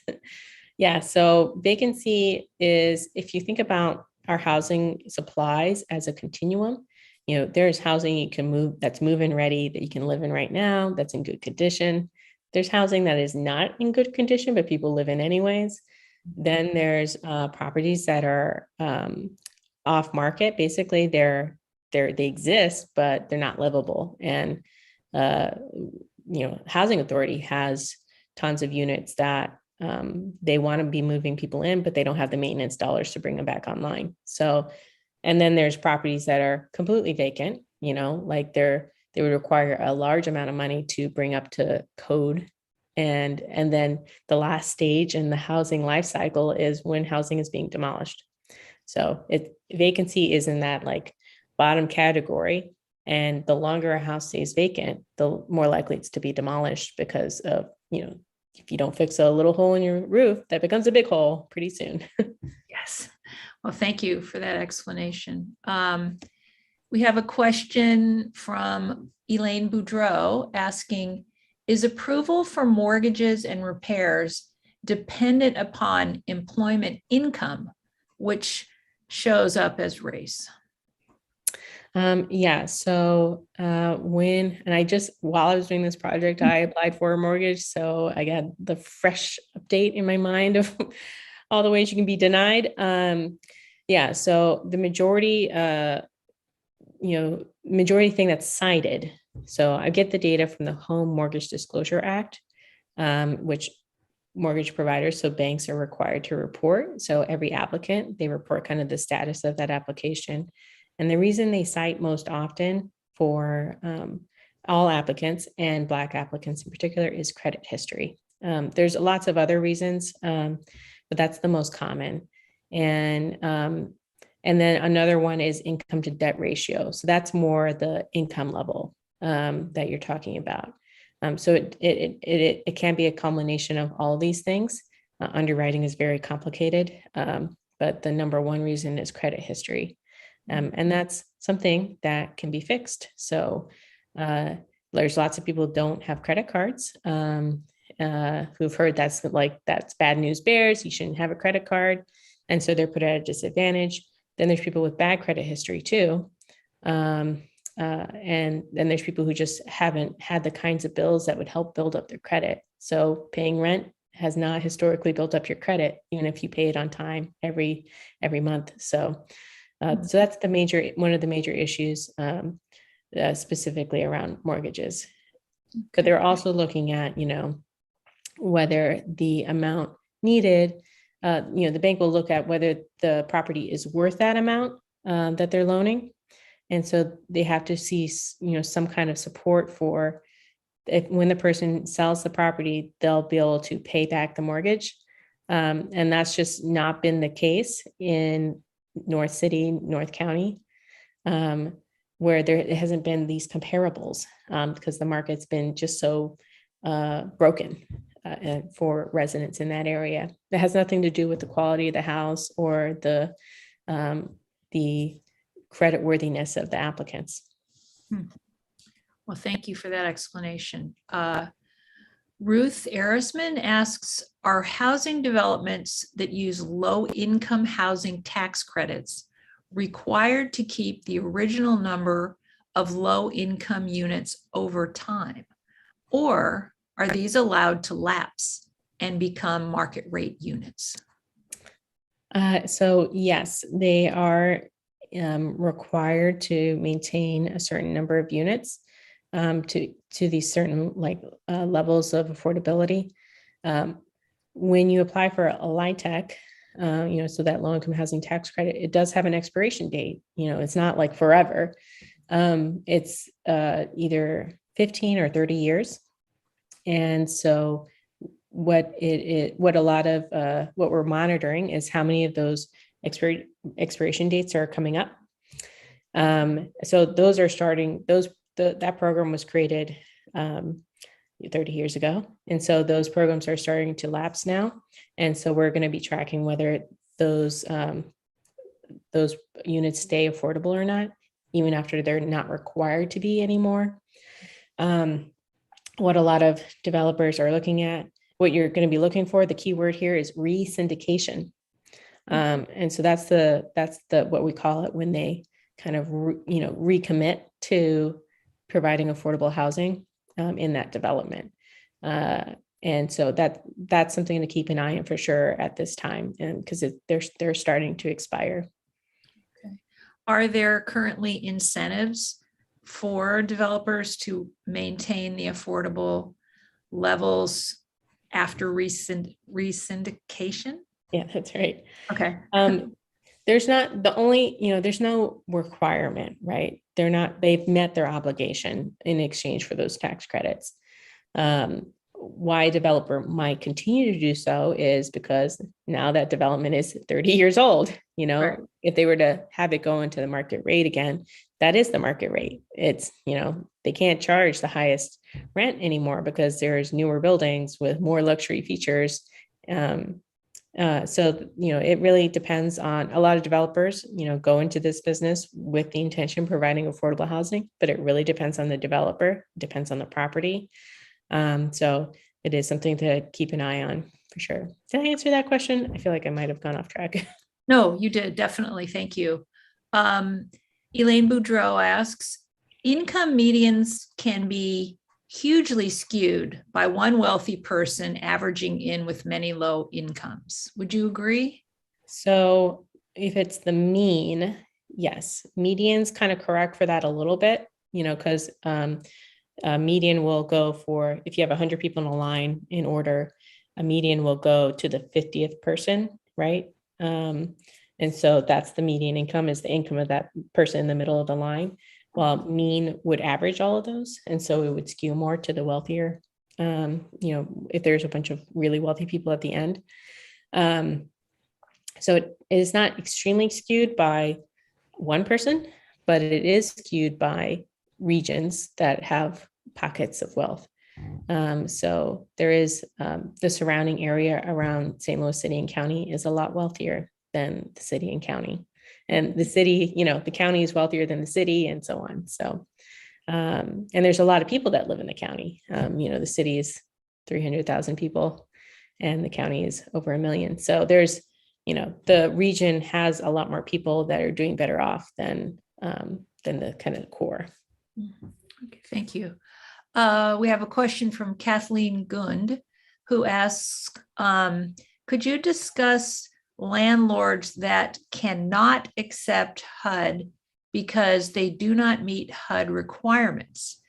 Yeah. So vacancy is, if you think about our housing supplies as a continuum, there's housing you can move, that's move-in ready, that you can live in right now, that's in good condition. There's housing that is not in good condition, but people live in anyways. Then there's properties that are off market. Basically, they exist, but they're not livable. And housing authority has tons of units that they want to be moving people in, but they don't have the maintenance dollars to bring them back online. So, and then there's properties that are completely vacant, like they would require a large amount of money to bring up to code. And then the last stage in the housing life cycle is when housing is being demolished. So vacancy is in that like bottom category. And the longer a house stays vacant, the more likely it's to be demolished because of, if you don't fix a little hole in your roof, that becomes a big hole pretty soon. Yes. Well, thank you for that explanation. We have a question from Elaine Boudreau asking, is approval for mortgages and repairs dependent upon employment income, which shows up as race? Yeah. So while I was doing this project, I applied for a mortgage. So I got the fresh update in my mind of all the ways you can be denied. Yeah. So the majority thing that's cited. So I get the data from the Home Mortgage Disclosure Act, which mortgage providers, so banks, are required to report. So every applicant, they report kind of the status of that application. And the reason they cite most often for all applicants and Black applicants in particular is credit history. There's lots of other reasons, but that's the most common. And then another one is income to debt ratio. So that's more the income level that you're talking about. So it can be a combination of all these things. Underwriting is very complicated, but the number one reason is credit history. And that's something that can be fixed. So there's lots of people who don't have credit cards who've heard that's bad news bears. You shouldn't have a credit card. And so they're put at a disadvantage. Then there's people with bad credit history too. And then there's people who just haven't had the kinds of bills that would help build up their credit. So paying rent has not historically built up your credit, even if you pay it on time every month. So that's one of the major issues specifically around mortgages. But they're also looking at, whether the amount needed, the bank will look at whether the property is worth that amount that they're loaning. And so they have to see, some kind of support for when the person sells the property, they'll be able to pay back the mortgage. And that's just not been the case in North City, North County, where it hasn't been these comparables, because the market's been just so broken for residents in that area. That has nothing to do with the quality of the house or the creditworthiness of the applicants. Well, thank you for that explanation. Ruth Erisman asks, are housing developments that use low-income housing tax credits required to keep the original number of low-income units over time? Or are these allowed to lapse and become market rate units? So yes, they are required to maintain a certain number of units to these certain levels of affordability. When you apply for a LIHTC, so that low income housing tax credit, it does have an expiration date. It's not like forever. It's either 15 or 30 years. And so what we're monitoring is how many of those expiration dates are coming up. So those are starting, that program was created 30 years ago. And so those programs are starting to lapse now. And so we're going to be tracking whether those units stay affordable or not, even after they're not required to be anymore. What a lot of developers are looking at, what you're going to be looking for, the key word here is re-syndication. And so that's what we call it when they kind of, recommit to providing affordable housing in that development. And so that's something to keep an eye on for sure at this time, and because they're starting to expire. Okay. Are there currently incentives for developers to maintain the affordable levels after resyndication? Yeah, that's right. Okay. There's no requirement, right? They've met their obligation in exchange for those tax credits. Why a developer might continue to do so is because now that development is 30 years old. Right. If they were to have it go into the market rate again, that is the market rate. It's, they can't charge the highest rent anymore because there's newer buildings with more luxury features. So, it really depends on a lot of developers, go into this business with the intention of providing affordable housing, but it really depends on the developer, depends on the property. So it is something to keep an eye on for sure. Did I answer that question? I feel like I might have gone off track. No, you did. Definitely. Thank you. Elaine Boudreau asks, income medians can be hugely skewed by one wealthy person averaging in with many low incomes. Would you agree? So if it's the mean, yes, median's kind of correct for that a little bit, because median will go for, if you have 100 people in a line in order, a median will go to the 50th person, right? And so that's the median income, is the income of that person in the middle of the line, while mean would average all of those. And so it would skew more to the wealthier, if there's a bunch of really wealthy people at the end. So it is not extremely skewed by one person, but it is skewed by regions that have pockets of wealth. So there is the surrounding area around St. Louis City and County is a lot wealthier than the city and county. And the city, the county is wealthier than the city, and so on. So, and there's a lot of people that live in the county. The city is 300,000 people and the county is over 1 million. So there's, the region has a lot more people that are doing better off than the kind of core. Okay, thank you. We have a question from Kathleen Gund, who asks, could you discuss landlords that cannot accept HUD because they do not meet HUD requirements,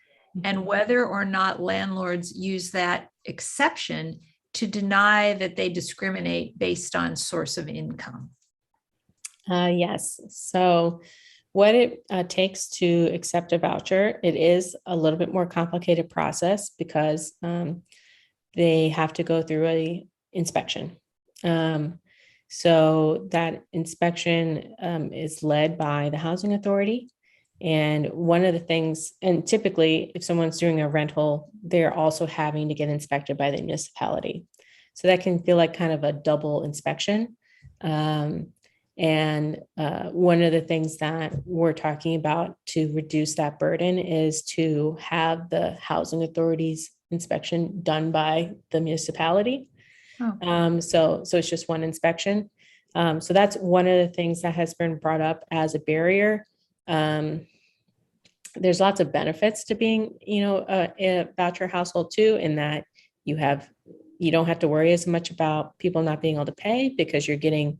and whether or not landlords use that exception to deny that they discriminate based on source of income? Yes. So What it takes to accept a voucher, it is a little bit more complicated process because they have to go through a inspection. So that inspection is led by the housing authority. And one of the things, and typically if someone's doing a rental, they're also having to get inspected by the municipality. So that can feel like kind of a double inspection. And one of the things that we're talking about to reduce that burden is to have the housing authority's inspection done by the municipality. Oh. So it's just one inspection. So that's one of the things that has been brought up as a barrier. There's lots of benefits to being, a voucher household too, in that you don't have to worry as much about people not being able to pay because you're getting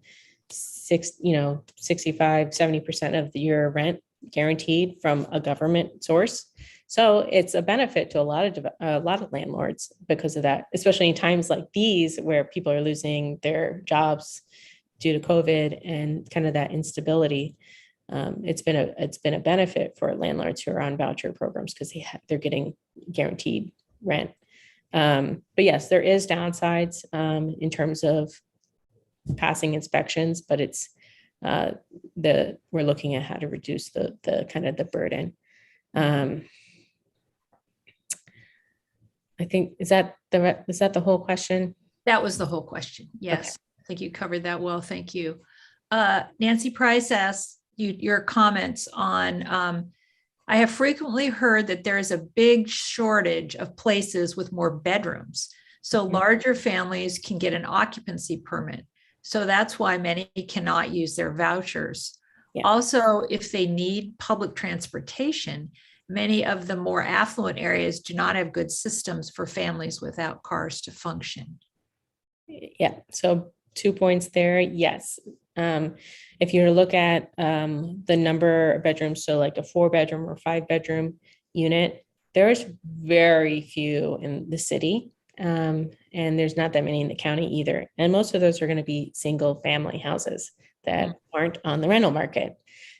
65, 70% of your rent guaranteed from a government source. So it's a benefit to a lot of landlords because of that, especially in times like these where people are losing their jobs due to COVID and kind of that instability. It's been a benefit for landlords who are on voucher programs because they're getting guaranteed rent. But yes, there is downsides in terms of passing inspections, but it's we're looking at how to reduce the kind of the burden. I think is that the whole question? That was the whole question. Yes. Okay. I think you covered that well. Thank you. Nancy Price asks your comments on, I have frequently heard that there is a big shortage of places with more bedrooms. So larger families can get an occupancy permit. So that's why many cannot use their vouchers. Yeah. Also, if they need public transportation, many of the more affluent areas do not have good systems for families without cars to function. Yeah, so 2 points there. Yes. If you look at the number of bedrooms, so like a 4-bedroom or 5-bedroom unit, there's very few in the city. And there's not that many in the county either. And most of those are going to be single family houses that aren't on the rental market.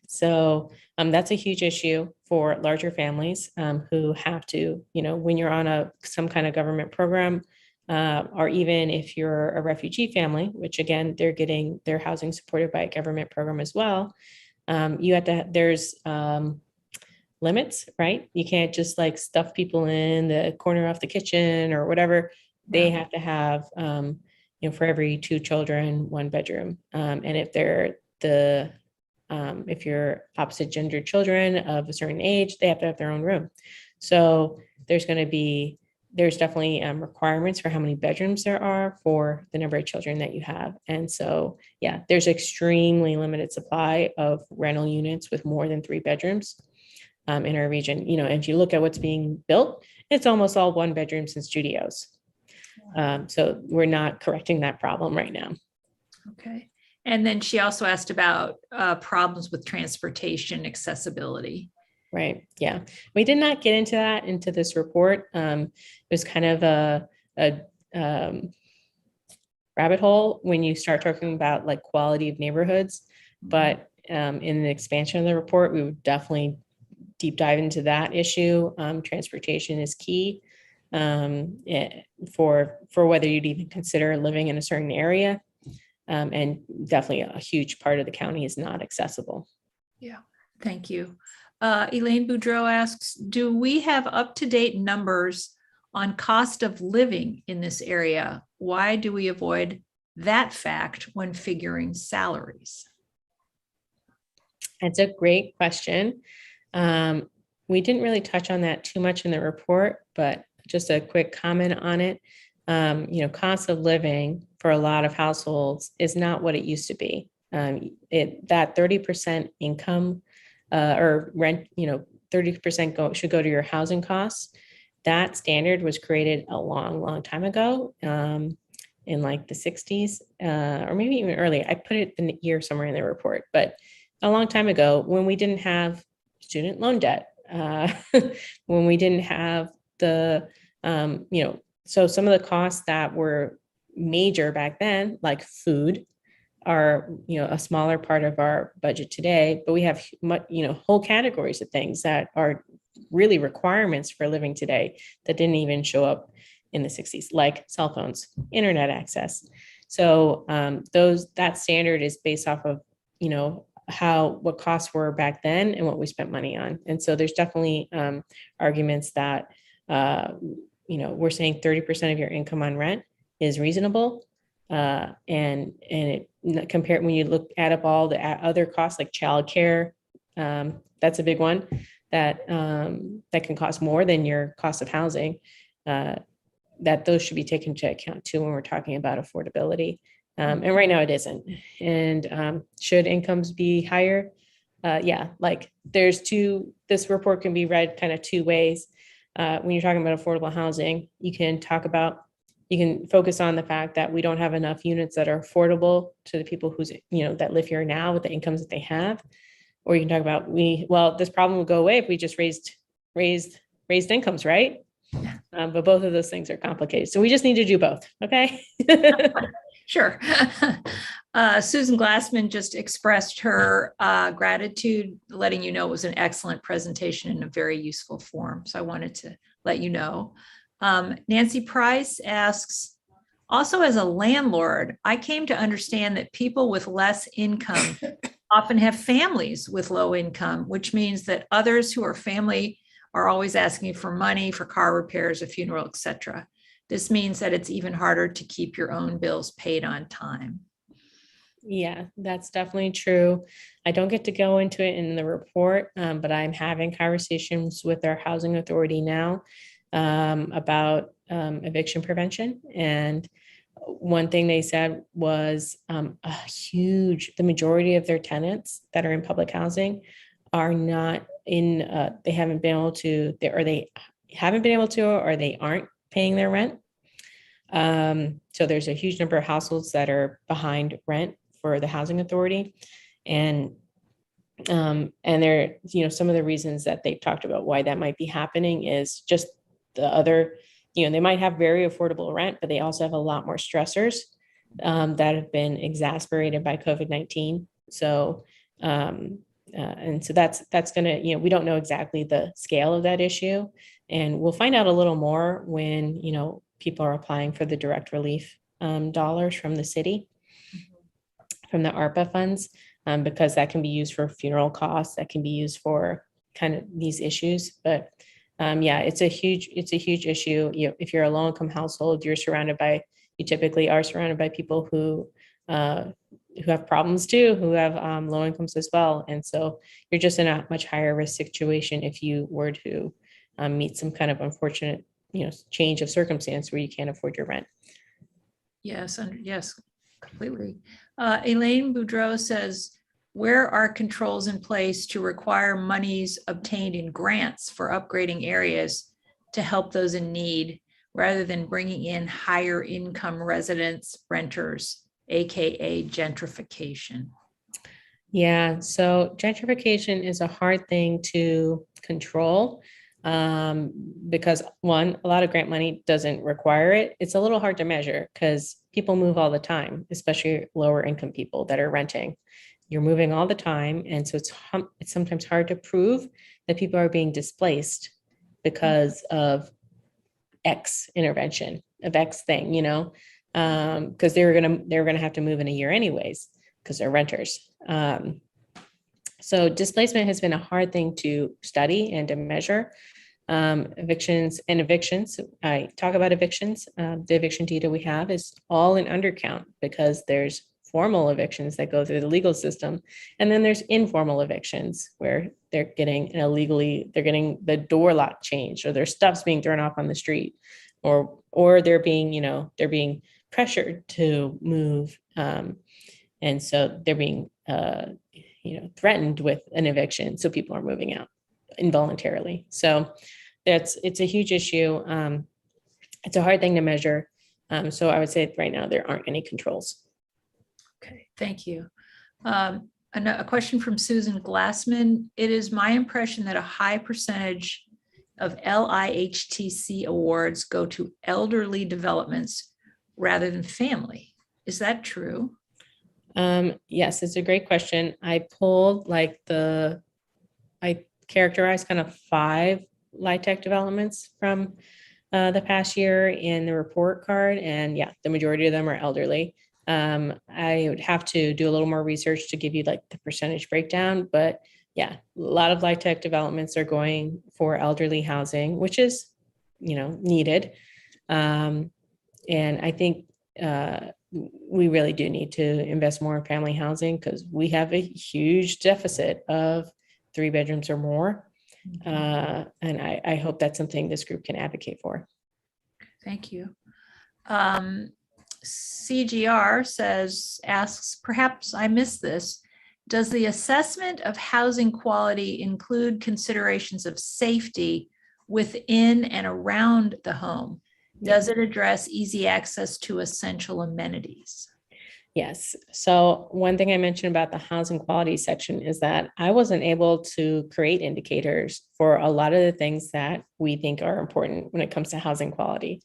So that's a huge issue for larger families who have to, when you're on some kind of government program, or even if you're a refugee family, which again, they're getting their housing supported by a government program as well. There's limits, right? You can't just like stuff people in the corner off the kitchen or whatever. They have to have, for every 2 children, 1 bedroom. And if they're if you're opposite gender children of a certain age, they have to have their own room. So there's definitely requirements for how many bedrooms there are for the number of children that you have. And so, yeah, there's extremely limited supply of rental units with more than 3 bedrooms in our region. If you look at what's being built, it's almost all 1 bedrooms and studios. So we're not correcting that problem right now. Okay. And then she also asked about problems with transportation accessibility. Right. Yeah. We did not get into this report. It was kind of a rabbit hole when you start talking about like quality of neighborhoods. But in the expansion of the report, we would definitely deep dive into that issue. Transportation is key for whether you'd even consider living in a certain area. And definitely a huge part of the county is not accessible. Yeah. Thank you. Elaine Boudreau asks, do we have up-to-date numbers on cost of living in this area? Why do we avoid that fact when figuring salaries? That's a great question. We didn't really touch on that too much in the report, but just a quick comment on it. Cost of living for a lot of households is not what it used to be. That 30% income or rent, 30% should go to your housing costs. That standard was created a long, long time ago in like the 60s or maybe even earlier. I put it in the year somewhere in the report, but a long time ago when we didn't have student loan debt, when we didn't have so some of the costs that were major back then, like food, are, a smaller part of our budget today, but we have whole categories of things that are really requirements for living today that didn't even show up in the 60s, like cell phones, internet access. So that standard is based off of, what costs were back then and what we spent money on. And so there's definitely arguments that, we're saying 30% of your income on rent is reasonable. And it compared when you add up all the other costs like childcare, that's a big one that can cost more than your cost of housing. That those should be taken into account too when we're talking about affordability. And right now it isn't. And should incomes be higher? Yeah, like this report can be read kind of two ways. When you're talking about affordable housing, you can focus on the fact that we don't have enough units that are affordable to the people that live here now with the incomes that they have. Or you can talk about this problem will go away if we just raised incomes, right? But both of those things are complicated. So we just need to do both. Okay. Sure. Susan Glassman just expressed her gratitude, letting you know it was an excellent presentation in a very useful form. So I wanted to let you know. Nancy Price asks, also as a landlord, I came to understand that people with less income often have families with low income, which means that others who are family are always asking for money for car repairs, a funeral, etc. This means that it's even harder to keep your own bills paid on time. Yeah, that's definitely true. I don't get to go into it in the report, but I'm having conversations with our housing authority now about eviction prevention. And one thing they said was the majority of their tenants that are in public housing are not they haven't been able to, or they aren't paying their rent. So there's a huge number of households that are behind rent for the housing authority. And there, some of the reasons that they've talked about why that might be happening is just the other, they might have very affordable rent, but they also have a lot more stressors that have been exacerbated by COVID-19. So, and so that's going to, we don't know exactly the scale of that issue. And we'll find out a little more when, people are applying for the direct relief dollars from the city, from the ARPA funds, because that can be used for funeral costs, that can be used for kind of these issues. But yeah, it's a huge issue. If you're a low income household, you typically are surrounded by people who have problems too, who have low incomes as well. And so you're just in a much higher risk situation if you were to meet some kind of unfortunate, change of circumstance where you can't afford your rent. Yes, yes, completely. Elaine Boudreau says, where are controls in place to require monies obtained in grants for upgrading areas to help those in need, rather than bringing in higher income residents, renters, AKA gentrification? Yeah, so gentrification is a hard thing to control because one, a lot of grant money doesn't require it. It's a little hard to measure because people move all the time, especially lower income people that are renting. You're moving all the time. And so it's sometimes hard to prove that people are being displaced because of X intervention, of X thing, because they're gonna have to move in a year anyways, because they're renters. So displacement has been a hard thing to study and to measure. Evictions. I talk about evictions. The eviction data we have is all in undercount because there's formal evictions that go through the legal system. And then there's informal evictions where they're getting the door lock changed, or their stuff's being thrown off on the street, or they're being pressured to move. And so they're being, threatened with an eviction. So people are moving out involuntarily. So it's a huge issue. It's a hard thing to measure. So I would say right now there aren't any controls. Okay, thank you. A question from Susan Glassman. It is my impression that a high percentage of LIHTC awards go to elderly developments rather than family. Is that true? Yes, it's a great question. I pulled I characterized kind of 5 LIHTC developments from the past year in the report card. And yeah, the majority of them are elderly. I would have to do a little more research to give you like the percentage breakdown, but yeah, a lot of LIHTC developments are going for elderly housing, which is, needed. And I think we really do need to invest more in family housing because we have a huge deficit of 3 bedrooms or more. And I hope that's something this group can advocate for. Thank you. CGR asks, perhaps I missed this. Does the assessment of housing quality include considerations of safety within and around the home? Does it address easy access to essential amenities? Yes. So one thing I mentioned about the housing quality section is that I wasn't able to create indicators for a lot of the things that we think are important when it comes to housing quality.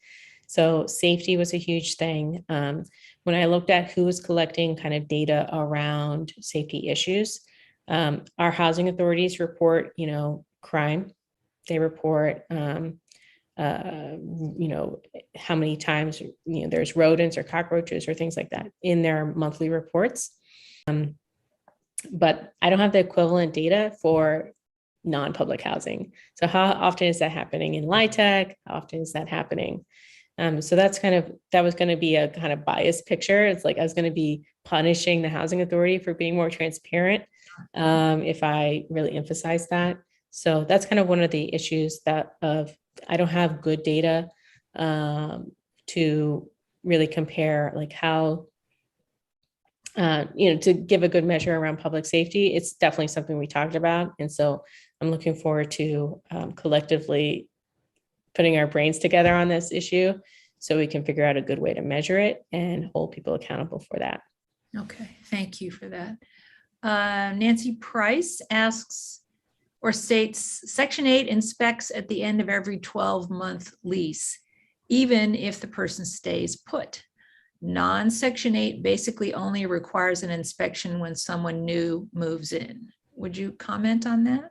So safety was a huge thing. When I looked at who was collecting kind of data around safety issues, our housing authorities report, crime. They report, how many times, there's rodents or cockroaches or things like that in their monthly reports. But I don't have the equivalent data for non-public housing. So how often is that happening in LIHTC? How often is that happening? So that was going to be a kind of biased picture. It's like I was going to be punishing the housing authority for being more transparent if I really emphasize that. So that's kind of one of the issues I don't have good data to really compare like how, to give a good measure around public safety. It's definitely something we talked about. And so I'm looking forward to collectively putting our brains together on this issue so we can figure out a good way to measure it and hold people accountable for that. Okay, thank you for that. Nancy Price asks or states, Section 8 inspects at the end of every 12-month lease, even if the person stays put. Non-Section 8 basically only requires an inspection when someone new moves in. Would you comment on that?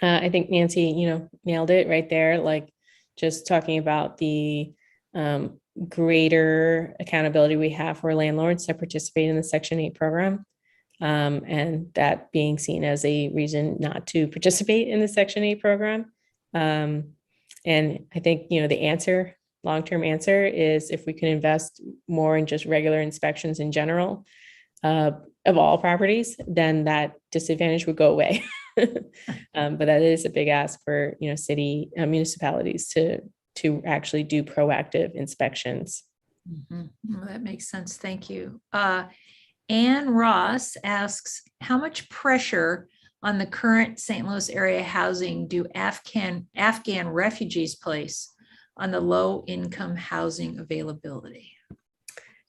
I think Nancy, nailed it right there. Like just talking about the greater accountability we have for landlords that participate in the Section 8 program. And that being seen as a reason not to participate in the Section 8 program. And I think, the long-term answer is if we can invest more in just regular inspections in general of all properties, then that disadvantage would go away. But that is a big ask for, city municipalities to actually do proactive inspections. Mm-hmm. Well, that makes sense. Thank you. Ann Ross asks, how much pressure on the current St. Louis area housing do Afghan refugees place on the low income housing availability?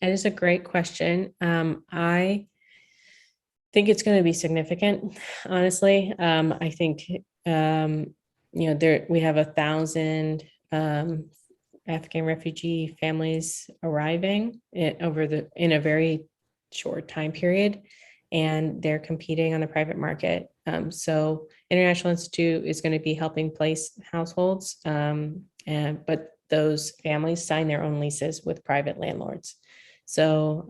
That is a great question. I think it's going to be significant, honestly. I think, we have 1,000 Afghan refugee families arriving in a very short time period, and they're competing on the private market. So International Institute is going to be helping place households, but those families sign their own leases with private landlords. So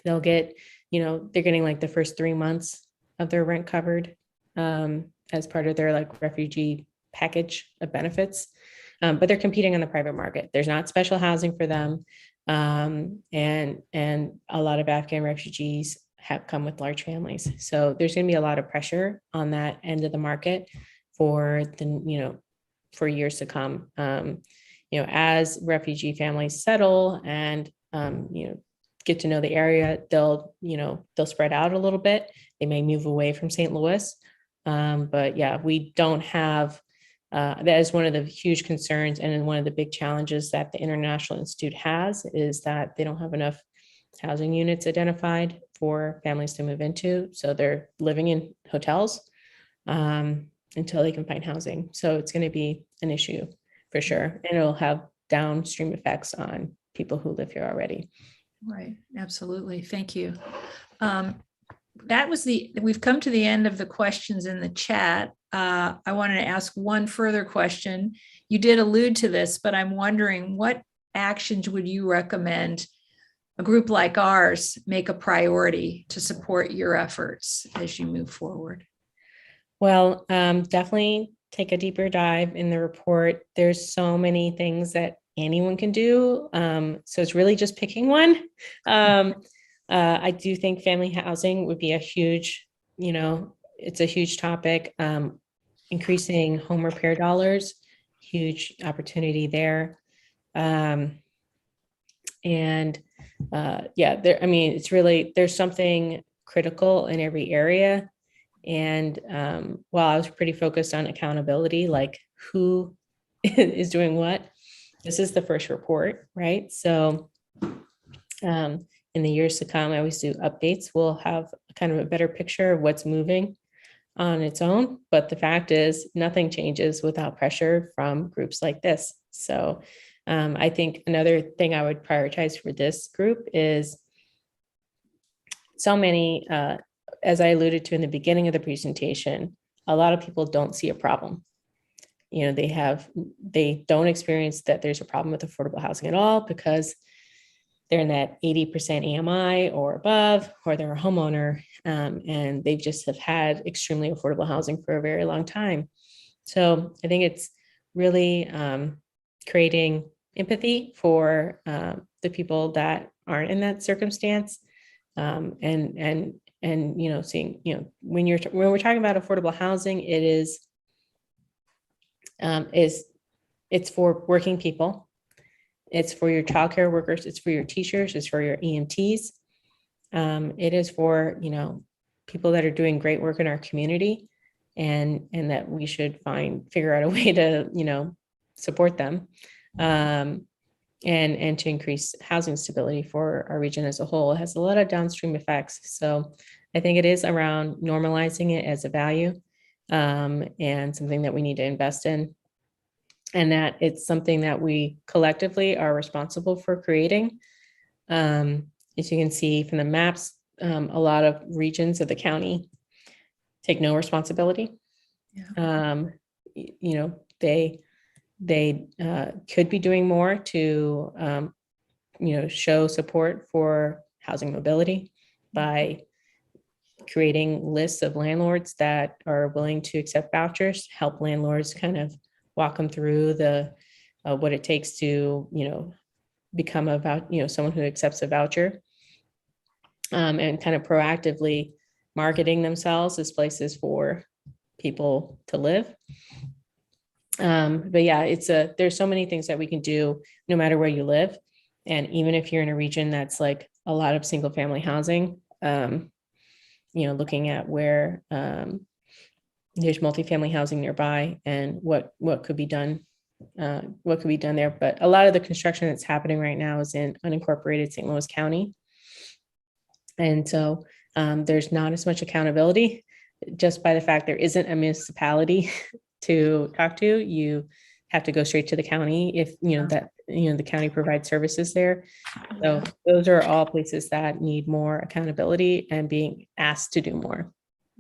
they'll get, they're getting like the first 3 months of their rent covered as part of their like refugee package of benefits. But they're competing on the private market. There's not special housing for them. And a lot of Afghan refugees have come with large families. So there's going to be a lot of pressure on that end of the market for for years to come. As refugee families settle and, get to know the area, they'll spread out a little bit. They may move away from St. Louis. But yeah, we don't have, that is one of the huge concerns and one of the big challenges that the International Institute has is that they don't have enough housing units identified for families to move into. So they're living in hotels until they can find housing. So it's going to be an issue for sure. And it'll have downstream effects on people who live here already. Right, absolutely. Thank you. We've come to the end of the questions in the chat. I wanted to ask one further question. You did allude to this, but I'm wondering what actions would you recommend a group like ours make a priority to support your efforts as you move forward? Well, definitely take a deeper dive in the report. There's so many things that anyone can do. So it's really just picking one. I do think family housing would be a huge, it's a huge topic. Increasing home repair dollars, huge opportunity there. It's really, there's something critical in every area. And while I was pretty focused on accountability, like who is doing what, this is the first report, right? So in the years to come, I always do updates. We'll have kind of a better picture of what's moving on its own. But the fact is, nothing changes without pressure from groups like this. So I think another thing I would prioritize for this group is so many, as I alluded to in the beginning of the presentation, a lot of people don't see a problem. They don't experience that there's a problem with affordable housing at all because they're in that 80% AMI or above, or they're a homeowner, and they just have had extremely affordable housing for a very long time. So I think it's really creating empathy for the people that aren't in that circumstance, and seeing, when we're talking about affordable housing, it's for working people. It's for your childcare workers. It's for your teachers. It's for your EMTs. It is for, people that are doing great work in our community, and that we should figure out a way to, support them, and to increase housing stability for our region as a whole. It has a lot of downstream effects. So I think it is around normalizing it as a value, and something that we need to invest in. And that it's something that we collectively are responsible for creating. As you can see from the maps, a lot of regions of the county take no responsibility. Yeah. They could be doing more to, show support for housing mobility by creating lists of landlords that are willing to accept vouchers, help landlords kind of walk them through what it takes to, become someone who accepts a voucher, and kind of proactively marketing themselves as places for people to live. But yeah, there's so many things that we can do no matter where you live. And even if you're in a region that's like a lot of single family housing, looking at where there's multifamily housing nearby and what could be done there. But a lot of the construction that's happening right now is in unincorporated St. Louis County. And so there's not as much accountability just by the fact there isn't a municipality to talk to. You have to go straight to the county if the county provides services there. So those are all places that need more accountability and being asked to do more.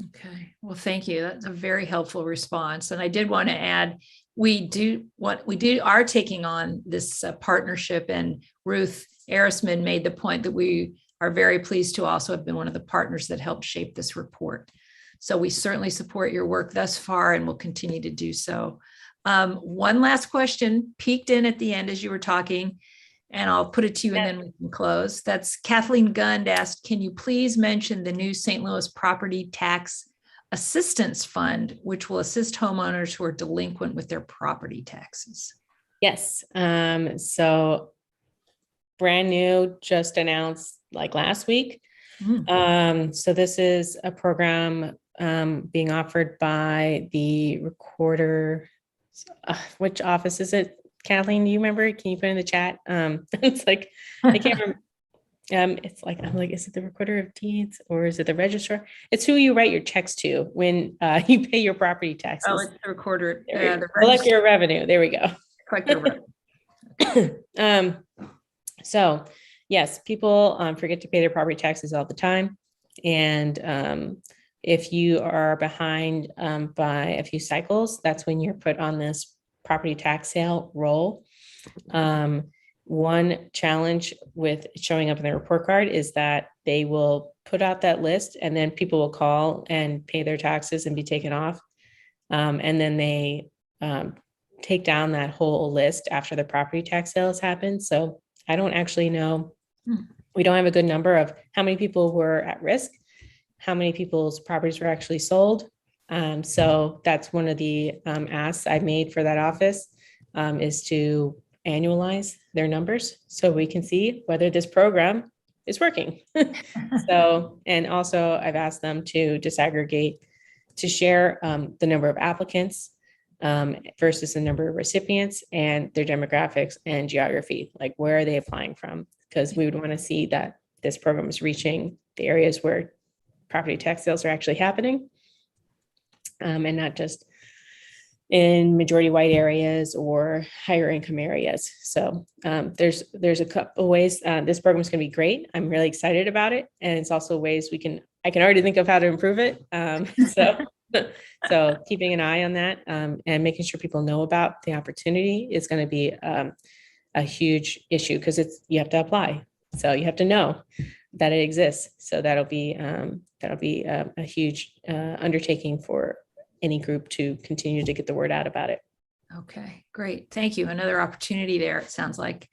Okay, well, thank you. That's a very helpful response. And I did want to add, we are taking on this partnership, and Ruth Arisman made the point that we are very pleased to also have been one of the partners that helped shape this report. So we certainly support your work thus far and will continue to do so. One last question peeked in at the end as you were talking, and I'll put it to you and then we can close. That's Kathleen Gund asked, can you please mention the new St. Louis Property Tax Assistance Fund, which will assist homeowners who are delinquent with their property taxes? Yes. So brand new, just announced like last week. So this is a program being offered by the recorder. Which office is it? Kathleen, do you remember? Can you put in the chat? It's like, I can't remember. It's like, I'm like, is it the recorder of deeds or is it the registrar? It's who you write your checks to when you pay your property taxes. Oh, it's the recorder. Collect your revenue. There we go. Collect your revenue. So Yes, people forget to pay their property taxes all the time. And if you are behind by a few cycles, that's when you're put on this property tax sale roll. One challenge with showing up in the report card is that they will put out that list and then people will call and pay their taxes and be taken off. And then they take down that whole list after the property tax sales happen. So I don't actually know. We don't have a good number of how many people were at risk, how many people's properties were actually sold. So that's one of the asks I made for that office is to annualize their numbers so we can see whether this program is working. So, and also I've asked them to disaggregate, to share the number of applicants versus the number of recipients and their demographics and geography, like where are they applying from? Because we would want to see that this program is reaching the areas where property tax sales are actually happening and not just in majority white areas or higher income areas. So there's a couple ways this program is going to be great. I'm really excited about it. And it's also ways I can already think of how to improve it. So keeping an eye on that and making sure people know about the opportunity is going to be a huge issue because you have to apply. So you have to know that it exists. So that'll be a huge undertaking for any group to continue to get the word out about it. Okay, great. Thank you. Another opportunity there, it sounds like.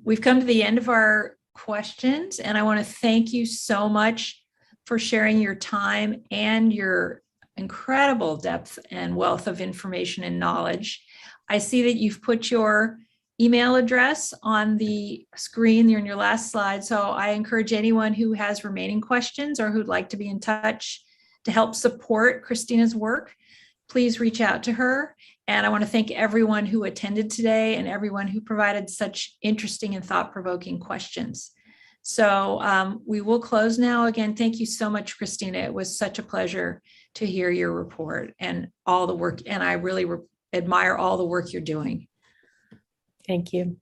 We've come to the end of our questions, and I want to thank you so much for sharing your time and your incredible depth and wealth of information and knowledge. I see that you've put your email address on the screen there in your last slide. So I encourage anyone who has remaining questions or who'd like to be in touch to help support Christina's work, please reach out to her. And I want to thank everyone who attended today and everyone who provided such interesting and thought-provoking questions. So we will close now. Again, thank you so much, Cristina. It was such a pleasure to hear your report and all the work. And I really admire all the work you're doing. Thank you.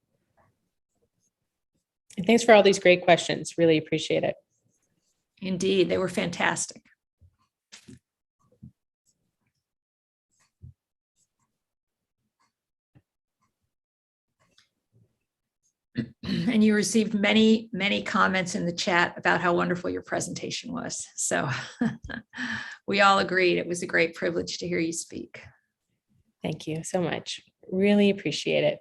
And thanks for all these great questions. Really appreciate it. Indeed, they were fantastic. And you received many, many comments in the chat about how wonderful your presentation was. So we all agreed it was a great privilege to hear you speak. Thank you so much. Really appreciate it.